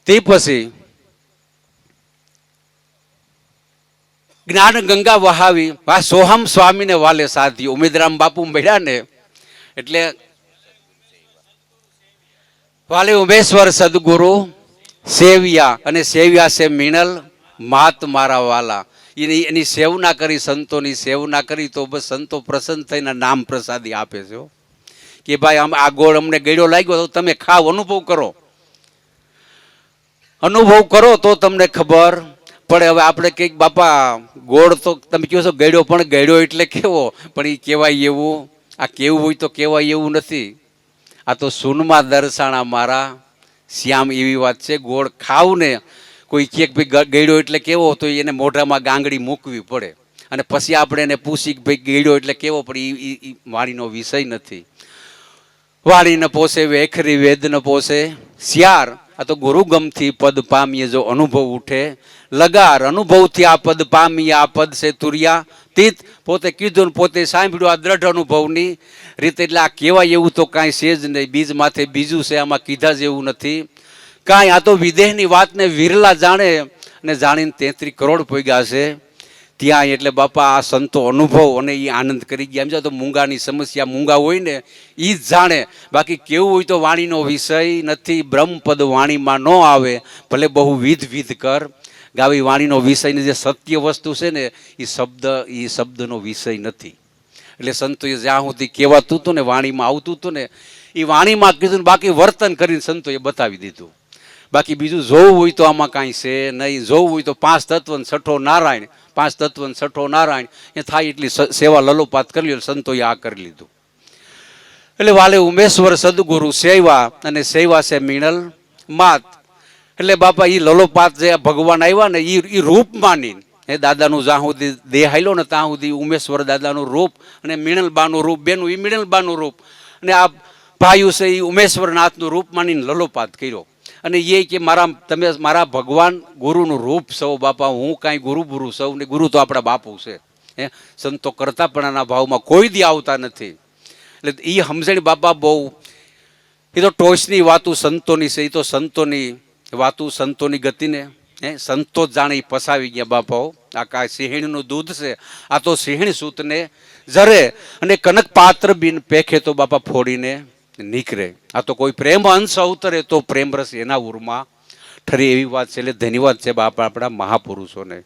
તે પછી જ્ઞાન ગંગા વહાવી. આ સોહમ સ્વામીને વાલે સાધી ઉમેદરામ બાપુ મળ્યા ને એટલે વાલે ઉમેશ્વર સદગુરુ સેવ્યા, અને સેવ્યા છે મીણલ માત મારા વાલા. એની સેવના કરી, સંતોની સેવના કરી તો બસ સંતો પ્રસન્ન થઈને નામ પ્રસાદી આપે છે કે ભાઈ આ ગોળ અમને ગળ્યો લાગ્યો તો તમે ખાવ, અનુભવ કરો. અનુભવ કરો તો તમને ખબર પડે. હવે આપણે કંઈક બાપા ગોળ તો તમે કહો છો ગળ્યો, પણ ગળ્યો એટલે કેવો? પણ એ કહેવાય એવું, આ કેવું હોય તો કહેવાય એવું નથી. આ તો સૂનમાં દર્શાણા મારા શ્યામ, એવી વાત છે. ગોળ ખાવ ને કોઈ કે ભાઈ ગળ્યો એટલે કેવો, તો એને મોઢામાં ગાંગડી મૂકવી પડે, અને પછી આપણે એને પૂછી કે ભાઈ ગળ્યો એટલે કેવો, પણ એ વાણીનો વિષય નથી. વાણી ન પોસે વેખરી, વેદ ન પોસે શ્યાર. આ તો ગુરુગમથી પદ પામીએ જો અનુભવ ઉઠે લગાર. અનુભવથી આ પદ પામીએ, આ પદ છે તુર્યા તીત. પોતે કીધું ને પોતે સાંભળ્યું, આ દ્રઢ અનુભવની રીતે. એટલે આ કહેવાય એવું તો કાંઈ છે જ નહીં. બીજ માથે બીજું છે, આમાં કીધા જેવું નથી કાંઈ. આ તો વિદેહની વાતને વિરલા જાણે, ને જાણીને 33 કરોડ પોગ્યા છે ત્યાં. એટલે બાપા આ સંતો અનુભવ અને એ આનંદ કરી ગયા. એમ તો મૂંગાની સમસ્યા મૂંગા હોય ને એ જ જાણે. બાકી કેવું હોય તો વાણીનો વિષય નથી. બ્રહ્મપદ વાણીમાં ન આવે, ભલે બહુ વિધ કર ગાવી. વાણીનો વિષય ને જે સત્ય વસ્તુ છે ને એ શબ્દનો વિષય નથી. એટલે સંતોએ જ્યાં સુધી કહેવાતું હતું ને, વાણીમાં આવતું હતું ને, એ વાણીમાં કીધું ને બાકી વર્તન કરીને સંતોએ બતાવી દીધું. બાકી બીજું જોવું હોય તો આમાં કાંઈ છે નહીં. જોવું હોય તો 5 તત્વ ને છઠ્ઠો નારાયણ, 5 તત્વ ને છઠ્ઠો નારાયણ એ થાય એટલી સેવા લલોપાત કરી લો. સંતોએ આ કરી લીધું. એટલે વાલે ઉમેશ્વર સદગુરુ સેવા, અને સેવા છે મીણલ માત. એટલે બાપા એ લલોપાત જે ભગવાન આવ્યા ને એ રૂપ માની દાદાનું જ્યાં સુધી દેહ હાલ્યો ને ત્યાં સુધી ઉમેશ્વર દાદાનું રૂપ અને મીણલબાનું રૂપ, બેનું એ મીણલબાનું રૂપ, અને આ ભાઈઓ છે એ ઉમેશ્વરનાથનું રૂપ માનીને લલોપાત કર્યો. અને એ કે તમે મારા ભગવાન ગુરુનું રૂપ સૌ બાપા, હું કાંઈ ગુરુ ગુરુ સૌ ને ગુરુ તો આપણા બાપુ છે. સંતો કરતાપણાના ભાવમાં કોઈ દી આવતા નથી. એટલે એ સમજણ બાપા બહુ, એ તો ટોચની વાતું સંતોની છે. એ તો સંતોની વાતું, સંતોની ગતિને સંતો જ જાણે પસાવી ગયા બાપાઓ. આ કાંઈ સિંહણનું દૂધ છે, આ તો સિંહણ સૂતને જરે અને કનક પાત્ર બિન પેખે તો બાપા ફોડીને નીકળે. આ તો કોઈ પ્રેમ અંશ અવતરે તો પ્રેમ રસ એના ઉરમાં ઠરે, એવી વાત છે. એટલે ધન્યવાદ છે બાપા આપણા મહાપુરુષોને.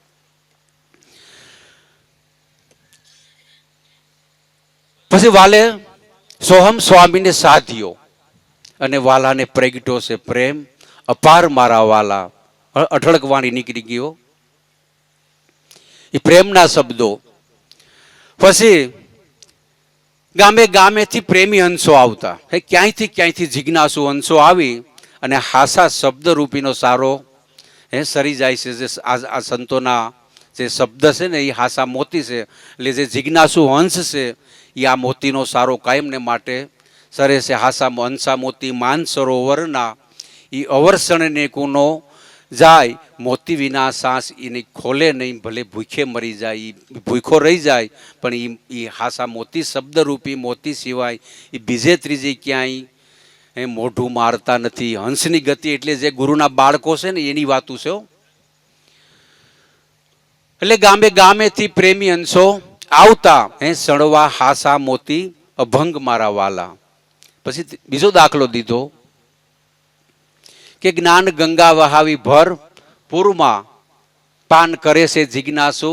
પછી વાલે સોહમ સ્વામીને સાધ્યો અને વાલાને પ્રગટ્યો છે પ્રેમ અપાર મારા વાલા. અઢળક વાણી નીકળી ગયો એ પ્રેમના શબ્દો. પછી ગામે ગામેથી પ્રેમી હંસો આવતા. ક્યાંયથી જિજ્ઞાસુ હંસો આવી અને હાસા શબ્દ રૂપીનો સારો સરી જાય છે. જે આ સંતોના જે શબ્દ છે ને એ હાસા મોતી છે. એટલે જે જિજ્ઞાસુ હંસ છે એ આ મોતીનો સારો કાયમને માટે સરે છે. હાસા હંસા મોતી માન સરોવરના એ અવરસણને કુનો જાય, મોતી વિના સાસ એની ખોલે નહીં. ભલે ભૂખે મરી જાય, ભૂખો રહી જાય, પણ એ હાસા મોતી શબ્દરૂપી મોતી સિવાય એ બીજે ત્રીજે ક્યાંય મોઢું મારતા નથી. હંસની ગતિ એટલે જે ગુરુના બાળકો છે ને એની વાતું છે. એટલે ગામે ગામેથી પ્રેમી હંસો આવતા સણવા હાસા મોતી અભંગ મારા વાલા. પછી બીજો દાખલો દીધો કે જ્ઞાન ગંગા વહાવી ભર પૂરમાં પાન કરે છે જિજ્ઞાસુ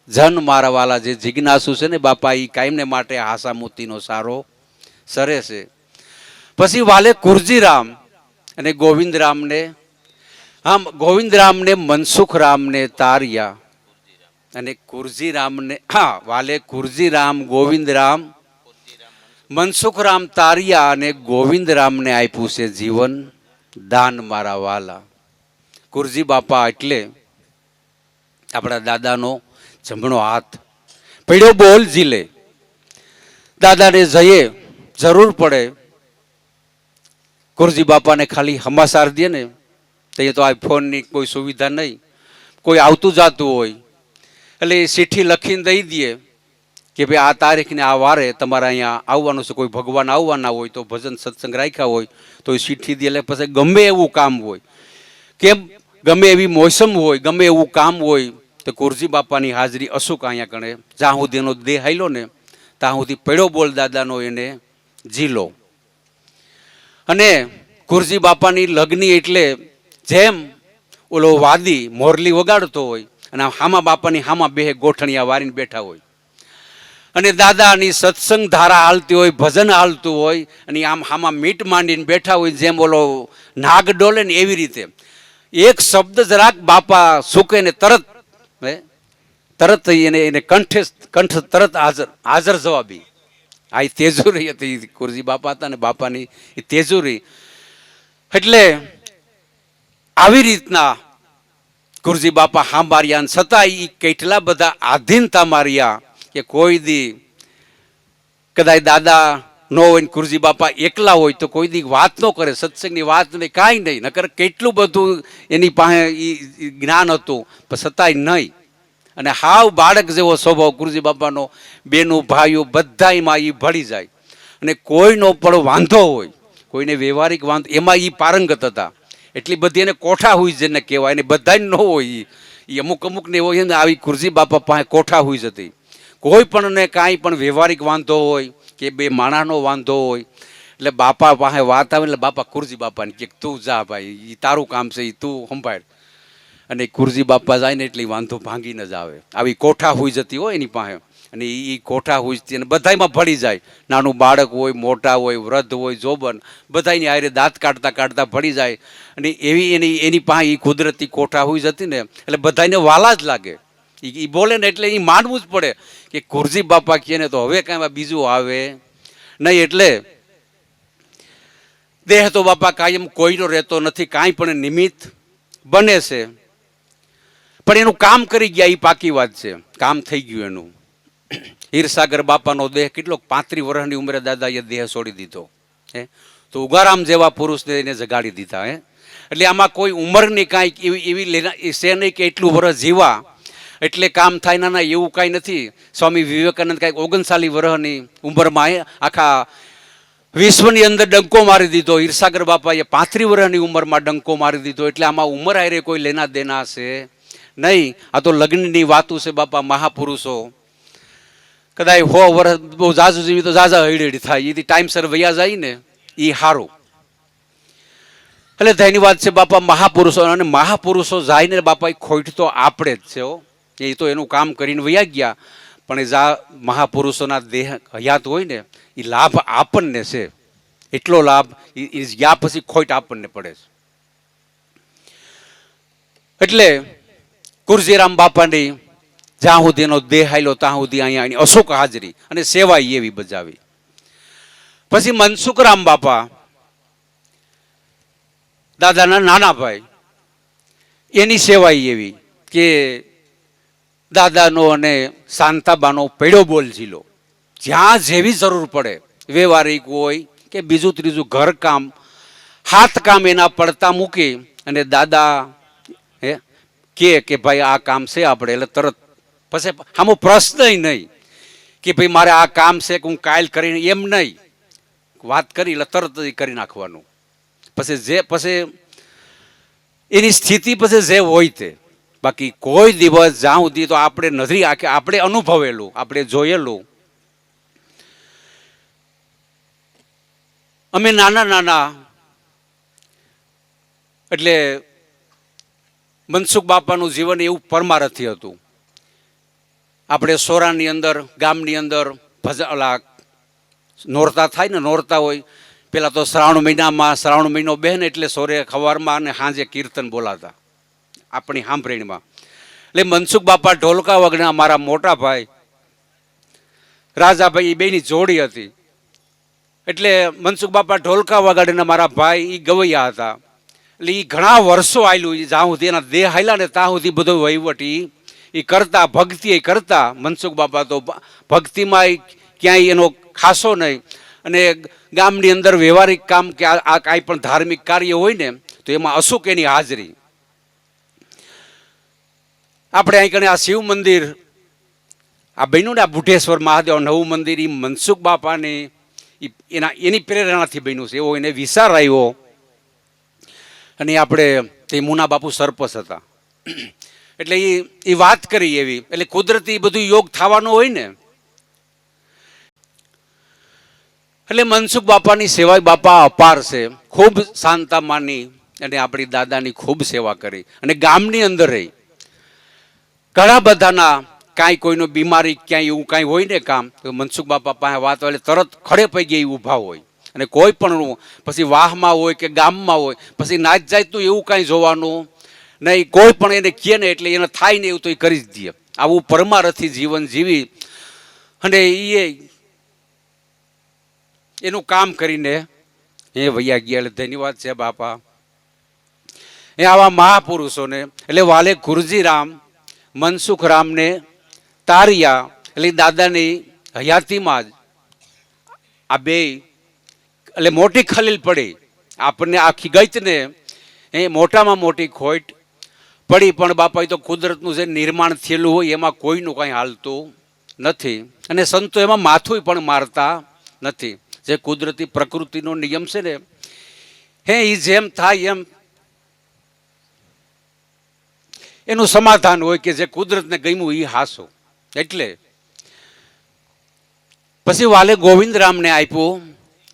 જન મારા વાલા. જે જિજ્ઞાસુ છે ને બાપા એ કાયમને માટે હાસા મોતીનો સારો સરે છે. પછી વાલે કુરજીરામ અને ગોવિંદરામને, ગોવિંદરામને મનસુખરામને તાર્યા અને કુરજીરામને, વાલે કુરજીરામ ગોવિંદરામ મનસુખરામ તાર્યા અને ગોવિંદરામને આપ્યું છે જીવન દાન મારા વાલા. કુરજી બાપા એટલે આપણા દાદાનો જમણો હાથ. પડ્યો બોલ જીલે. દાદાને જઈએ જરૂર પડે, કુરજી બાપાને ખાલી હમાસાર દે ને તો તો આ ફોનની કોઈ સુવિધા નહીં. કોઈ આવતું જાતું હોય એટલે ચિઠ્ઠી લખીને દઈ દઈએ કે ભાઈ આ તારીખને આ વારે તમારે અહીંયા આવવાનું છે. કોઈ ભગવાન આવવાના હોય તો ભજન સત્સંગ રાખ્યા હોય તો એ ચિઠ્ઠી દે. એટલે પછી ગમે એવું કામ હોય, કેમ ગમે એવી મોસમ હોય, ગમે એવું કામ હોય તો કુરજી બાપાની હાજરી અશુક અહીંયા કણે. જ્યાં સુધી એનો દેહ હાલ્યો ને ત્યાં સુધી પડ્યો બોલ દાદાનો એને જીલો. અને કુરજી બાપાની લગ્ની એટલે જેમ ઓલો વાદી મોરલી વગાડતો હોય અને હામા બાપાની હામા બે ગોઠણિયા વારીને બેઠા હોય અને દાદાની સત્સંગ ધારા હાલતી હોય, ભજન હાલતું હોય અને આમ હામાં મીટ માંડીને બેઠા હોય. જેમ ઓલો નાગ ડોલે ને એવી રીતે એક શબ્દ જરાક બાપા સુકે ને તરત એને કંઠ તરત હાજર જવાબી. આ તેજુરી હતી કુરજી બાપા હતા ને બાપાની એ તેજુરી. એટલે આવી રીતના કુરજી બાપા હાંબાર્યા છતાં એ કેટલા બધા આધીનતા માર્યા કે કોઈ દી કદાચ દાદા નો હોય ને કુરજી બાપા એકલા હોય તો કોઈ દી વાત ન કરે, સત્સંગની વાત નહીં, કાંઈ નહીં. નકર કેટલું બધું એની પાસે જ્ઞાન હતું પણ છતાંય નહીં. અને હાવ બાળક જેવો સ્વભાવ કુરજી બાપાનો. બેનું ભાઈઓ બધામાં એ ભળી જાય અને કોઈનો પણ વાંધો હોય, કોઈને વ્યવહારિક વાંધો એમાં એ પારંગત હતા. એટલી બધી એને કોઠા હોય જેને કહેવાય એને બધાને ન હોય. એ અમુક અમુકને હોય ને આવી કુરજી બાપા પાસે કોઠા હોય જતી. કોઈ પણ ને કાંઈ પણ વ્યવહારિક વાંધો હોય કે બે માણાનો વાંધો હોય એટલે બાપા પાસે વાત આવે એટલે બાપા કુરજી બાપાને કે તું જા ભાઈ, એ તારું કામ છે, એ તું સંભાળ. અને કુરજી બાપા જાય ને એટલે વાંધો ભાંગીને જ આવે. આવી કોઠા હોઈ જતી હોય એની પાસે અને એ કોઠા હોઈ અને બધામાં ભળી જાય. નાનું બાળક હોય, મોટા હોય, વૃદ્ધ હોય, જોબન, બધાની હારે દાંત કાઢતા કાઢતા ભળી જાય. અને એવી એની પાસે એ કુદરતી કોઠા હોઈ જતી ને એટલે બધાને વાલા જ લાગે. એ બોલે ને એટલે એ માનવું જ પડે કે કુરજી બાપા કહે ને તો હવે કાંઈ બીજું આવે નહીં. એટલે દેહ તો બાપા કાયમ કોઈનો રહેતો નથી, કાંઈ પણ નિમિત્ત બને છે. પણ એનું કામ કરી ગયા એ પાકી વાત છે, કામ થઈ ગયું એનું. હીરસાગર બાપાનો દેહ કેટલો 35 વર્ષની ઉંમરે દાદાએ દેહ છોડી દીધો. તો ઉગારામ જેવા પુરુષને એને જગાડી દીધા. એટલે આમાં કોઈ ઉંમરની કાંઈક એવી લેના છે નહીં કે એટલું વર્ષ જીવા એટલે કામ થાય. ના એવું કાંઈ નથી. સ્વામી વિવેકાનંદ કાંઈક 39 વર્ષની ઉંમરમાં આખા વિશ્વની અંદર ડંકો મારી દીધો. ઈર્ષાગર બાપાએ 35 વર્ષની ઉંમરમાં ડંકો મારી દીધો. એટલે આમાં ઉંમર આરે કોઈ લેના દેના છે નહીં. આ તો લગ્નની વાતું છે બાપા. મહાપુરુષો કદાચ 100 વર્ષ બહુ ઝાઝુ જેવી તો ઝાઝા હૈડેડી થાય. એથી ટાઈમસર વયા જાય ને એ સારું. એટલે ધન્યવાદ છે બાપા મહાપુરુષો. અને મહાપુરુષો જાય ને બાપા ખોટ તો આપણે જ છે. એ તો એનું કામ કરીને વયા ગયા. પણ એ મહાપુરુષોના દેહ હયાત હોય ને એ લાભ આપણને છે. એટલો લાભ એ ગયા પછી ખોટ આપણને પડે છે. એટલે કુરજીરામ બાપાની જ્યાં સુધી એનો દેહ આવેલો ત્યાં સુધી અહીંયા એની અશોક હાજરી અને સેવા એવી બજાવી. પછી મનસુખરામ બાપા દાદાના નાના ભાઈ, એની સેવા એવી કે દાદાનો અને શાંતાબાનો પેડો બોલ ઝીલો. જ્યાં જેવી જરૂર પડે વ્યવહારિક હોય કે બીજું ત્રીજું ઘરકામ હાથ કામ એના પડતા મૂકી અને દાદા કે ભાઈ આ કામ છે આપણે એટલે તરત પછી આમો પ્રશ્ન નહીં કે ભાઈ મારે આ કામ છે કે હું કાલ કરીને એમ નહીં. વાત કરી એટલે તરત જ કરી નાખવાનું. પછી એની સ્થિતિ પછી જે હોય તે. બાકી કોઈ દિવસ જ્યાં સુધી તો આપણે નથી આપણે અનુભવેલું આપણે જોયેલું. અમે નાના એટલે મનસુખ બાપાનું જીવન એવું પરમારથી હતું. આપણે સોરાની અંદર ગામની અંદર ઓલા નોરતા થાય ને, નોરતા હોય પેલા તો શ્રાવણ મહિનો બહેન એટલે સોરે ખવારમાં અને સાંજે કીર્તન બોલાતા આપણી સાંભળણીમાં. એટલે મનસુખ બાપા ઢોલકા વગરના મારા મોટા ભાઈ રાજાભાઈ એ બેની જોડી હતી. એટલે મનસુખ બાપા ઢોલકા વગાડીને મારા ભાઈ એ ગવૈયા હતા. એટલે એ ઘણા વર્ષો આવેલું. જ્યાં સુધી એના દેહ હાલ્યા ને ત્યાં સુધી બધો વહીવટ એ કરતા, ભક્તિ એ કરતા. મનસુખ બાપા તો ભક્તિમાં ક્યાંય એનો ખાસો નહીં. અને ગામની અંદર વ્યવહારિક કામ કે આ કાંઈ પણ ધાર્મિક કાર્ય હોય ને તો એમાં અશુક એની હાજરી. આપણે અહીં કણે આ શિવ મંદિર આ બન્યું ને, આ બુઢેશ્વર મહાદેવ નવું મંદિર, એ મનસુખ બાપાની એની પ્રેરણાથી બન્યું છે એવો એને વિચાર આવ્યો. અને આપણે તે મુના બાપુ સરપંચ હતા એટલે એ વાત કરી એવી. એટલે કુદરતી બધું યોગ થવાનું હોય ને. એટલે મનસુખ બાપાની સેવા બાપા અપાર છે. ખૂબ શાંતામાની અને આપણી દાદાની ખૂબ સેવા કરી. અને ગામની અંદર રહી ઘણા બધાના કાંઈ કોઈનો બીમારી ક્યાંય એવું કાંઈ હોય ને કામ તો મનસુખ બાપા પાસે વાત એટલે તરત ખડે પૈકી ઊભા હોય. અને કોઈ પણ પછી વાહમાં હોય કે ગામમાં હોય પછી નાચ જાતનું એવું કાંઈ જોવાનું નહીં. કોઈ પણ એને કહે ને એટલે એને થાય ને એવું તો એ કરી જ દે. આવું પરમારથી જીવન જીવી અને એનું કામ કરીને એ વૈયા ગયા. એટલે ધન્યવાદ છે બાપા એ આવા મહાપુરુષોને. એટલે વાલે ગુરજીરામ મનસુખરામને તાર્યા. એટલે દાદાની હયાતીમાં જ આ બે એટલે મોટી ખલીલ પડી. આપણને આખી ગઈતને એ મોટામાં મોટી ખોટ પડી. પણ બાપા એ તો કુદરતનું જે નિર્માણ થયેલું હોય એમાં કોઈનું કાંઈ હાલતું નથી. અને સંતો એમાં માથું પણ મારતા નથી. જે કુદરતી પ્રકૃતિનો નિયમ છે ને એ જેમ થાય એમ એનું સમાધાન હોય કે જે કુદરતને ગમ્યું એ હાસો. એટલે પછી વાલે ગોવિંદરામને આપ્યું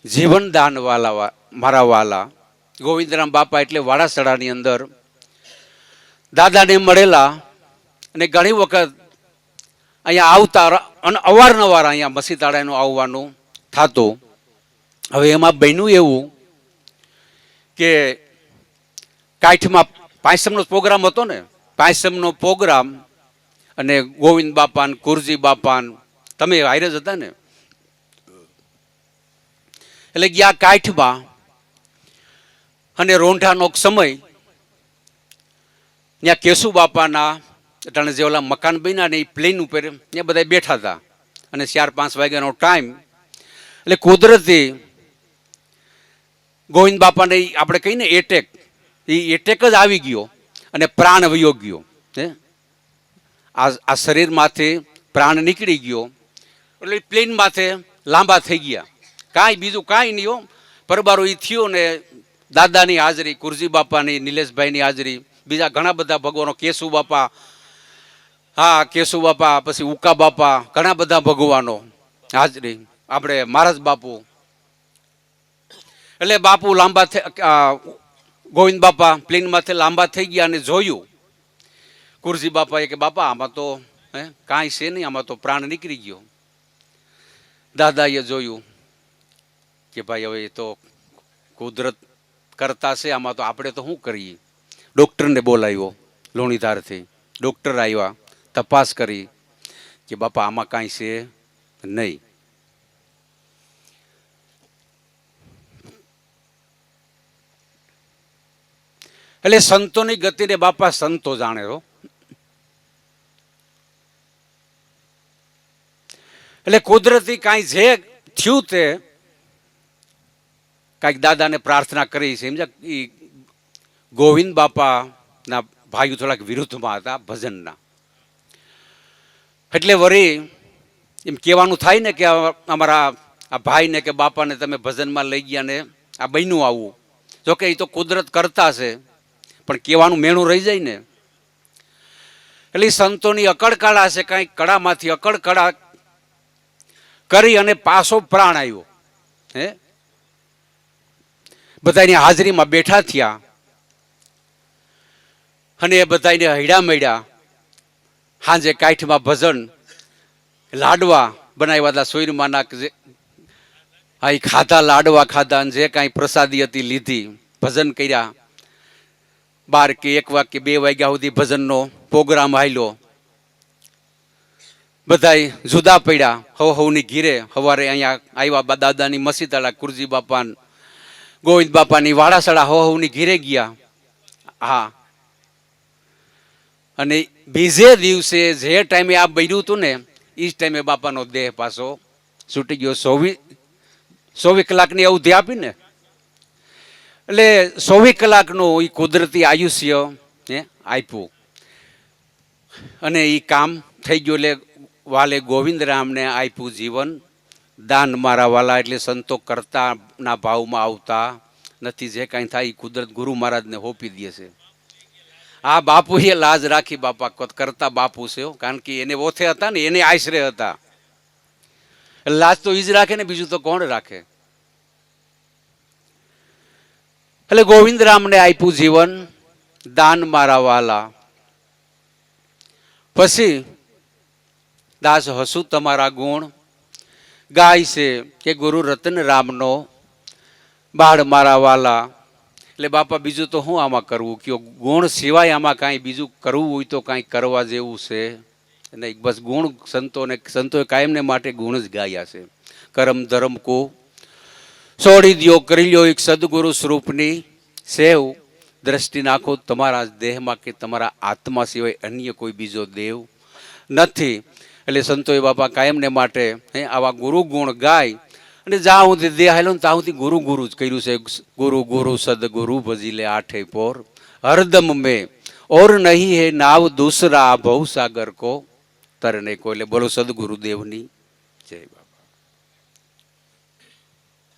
જીવનદાન. વાલા મારા વાલા ગોવિંદરામ બાપા એટલે વાડાસડાની અંદર દાદાને મળેલા. અને ઘણી વખત અહીંયા આવતા અને અવારનવાર અહીંયા મસીતાળાનું આવવાનું થતું. હવે એમાં બન્યું એવું કે કાઠમાં પાંચમનો પ્રોગ્રામ હતો ને, પાંચમનો પ્રોગ્રામ અને ગોવિંદ બાપા ને કુરજી બાપા તમે હારે જ હતા ને. એટલે ગયા કાઠમાં અને રોંઢાનો સમય ત્યાં કેશુ બાપાના અટાણે જે ઓલા મકાન બન્યા ને એ પ્લેન ઉપર ત્યાં બધા બેઠા હતા. અને 4-5 વાગ્યાનો ટાઈમ. એટલે કુદરતી ગોવિંદ બાપાને આપણે કહીને એટેક એ એટેક જ આવી ગયો અને પ્રાણ વયો ગયો. હે આ શરીરમાંથી પ્રાણ નીકળી ગયો એટલે પ્લેન માથે લાંબા થઈ ગયા. કાંઈ બીજું કાંઈ નહીં હો, પરબારો એ થયો ને દાદાની હાજરી, કુરજી બાપાની, નિલેશભાઈની હાજરી, બીજા ઘણા બધા ભગવાનો, કેશુ બાપા, હા કેશુ બાપા, પછી ઉકા બાપા, ઘણા બધા ભગવાનો હાજરી, આપણે મહારાજ બાપુ. એટલે બાપુ લાંબા ગોવિંદ બાપા પ્લેનમાંથી લાંબા થઈ ગયા અને જોયું કુરજી બાપાએ કે બાપા આમાં તો કાંઈ છે નહીં, આમાં તો પ્રાણ નીકળી ગયો. દાદાએ જોયું કે ભાઈ હવે એ તો કુદરત કરતા છે, આમાં તો આપણે તો શું કરીએ. ડૉક્ટરને બોલાવ્યો લોણીધારથી. ડૉક્ટર આવ્યા, તપાસ કરી કે બાપા આમાં કાંઈ છે નહીં. એટલે સંતોની ગતિને બાપા સંતો જાણે હો. એટલે કુદરતી કાંઈ જે થયું તે કાંઈક દાદાને પ્રાર્થના કરી છે. સમજ્યા, એ ગોવિંદ બાપાના ભાઈઓ થોડાક વિરુદ્ધમાં હતા ભજનના. એટલે વળી એમ કહેવાનું થાય ને કે અમારા આ ભાઈને કે બાપાને તમે ભજનમાં લઈ ગયા ને આ બન્યું આવું. જોકે એ તો કુદરત કરતા છે, પણ કહેવાનું મેણું રહી જાય ને. એટલે સંતોની અકળકળા છે, કાંઈક કળામાંથી અકળકળા કરી અને પાછો પ્રાણ આવ્યો. હે બધાની હાજરીમાં બેઠા થયા અને એ બધાને હૈડા મળ્યા. સાંજે કાઠમાં ભજન લાડવા બનાવ્યા હતા સોયરમાના, હા એ ખાધા, લાડવા ખાધા અને જે કાંઈ પ્રસાદી હતી લીધી, ભજન કર્યા. 12 કે 1 વાગે 2 વાગ્યા સુધી ભજનનો પ્રોગ્રામ હાલ્યો. બધાય જુદા પડ્યા. હવની ઘીરે સવારે અહીંયા આવ્યા દાદાની મસીતાળા, કુરજી બાપા, ગોવિંદ બાપાની વાડાસડા હવની ઘીરે ગયા. હા, અને બીજે દિવસે જે ટાઈમે આ બન્યું હતું ને એ જ ટાઈમે બાપાનો દેહ પાછો છૂટી ગયો. 24 કલાકની અવધિ આપીને, એટલે 24 કલાકનું એ કુદરતી આયુષ્ય આપ્યું અને એ કામ થઈ ગયું. એટલે વાલે ગોવિંદરામને આપ્યું જીવન દાન મારા વાલા. એટલે સંતો કરતાના ભાવમાં આવતા નથી. જે કાંઈ થાય એ કુદરત ગુરુ મહારાજને હોપી દે છે. આ બાપુએ લાજ રાખી, બાપા કરતા બાપુ છે, કારણ કે એને ઓથે હતા ને, એને આશરે હતા. લાજ તો ઈ જ રાખે ને, બીજું તો કોણ રાખે. એટલે ગોવિંદરામને આપ્યું જીવન દાન મારા વાલા. પછી દાસ હસુ તમારા ગુણ ગાય છે કે ગુરુ રતન રામનો બાળ મારા વાલા. એટલે બાપા બીજું તો શું આમાં કરવું કયો? ગુણ સિવાય આમાં કાંઈ બીજું કરવું હોય તો કાંઈ કરવા જેવું છે નહીં. બસ ગુણ સંતોએ કાયમને માટે ગુણ જ ગાયા છે. કરમ ધર્મ કો છોડી દ્યો, કરી લ્યો એક સદગુરુ સ્વરૂપની સેવ. દ્રષ્ટિ નાખો તમારા દેહમાં કે તમારા આત્મા સિવાય અન્ય કોઈ બીજો દેવ નથી. એટલે સંતોએ બાપા કાયમને માટે આવા ગુરુ ગુણ ગાય અને જ્યાં સુધી દેહ હાલ્યો ને ત્યાં સુધી ગુરુ ગુરુ જ કર્યું છે. ગુરુ ગુરુ સદગુરુ ભજી લે આઠે પોર, હરદમ મેં ઓર નહીં હે નાવ દૂસરા ભવસાગર કો તરને કો. એટલે બોલો સદગુરુદેવની જય બાબા.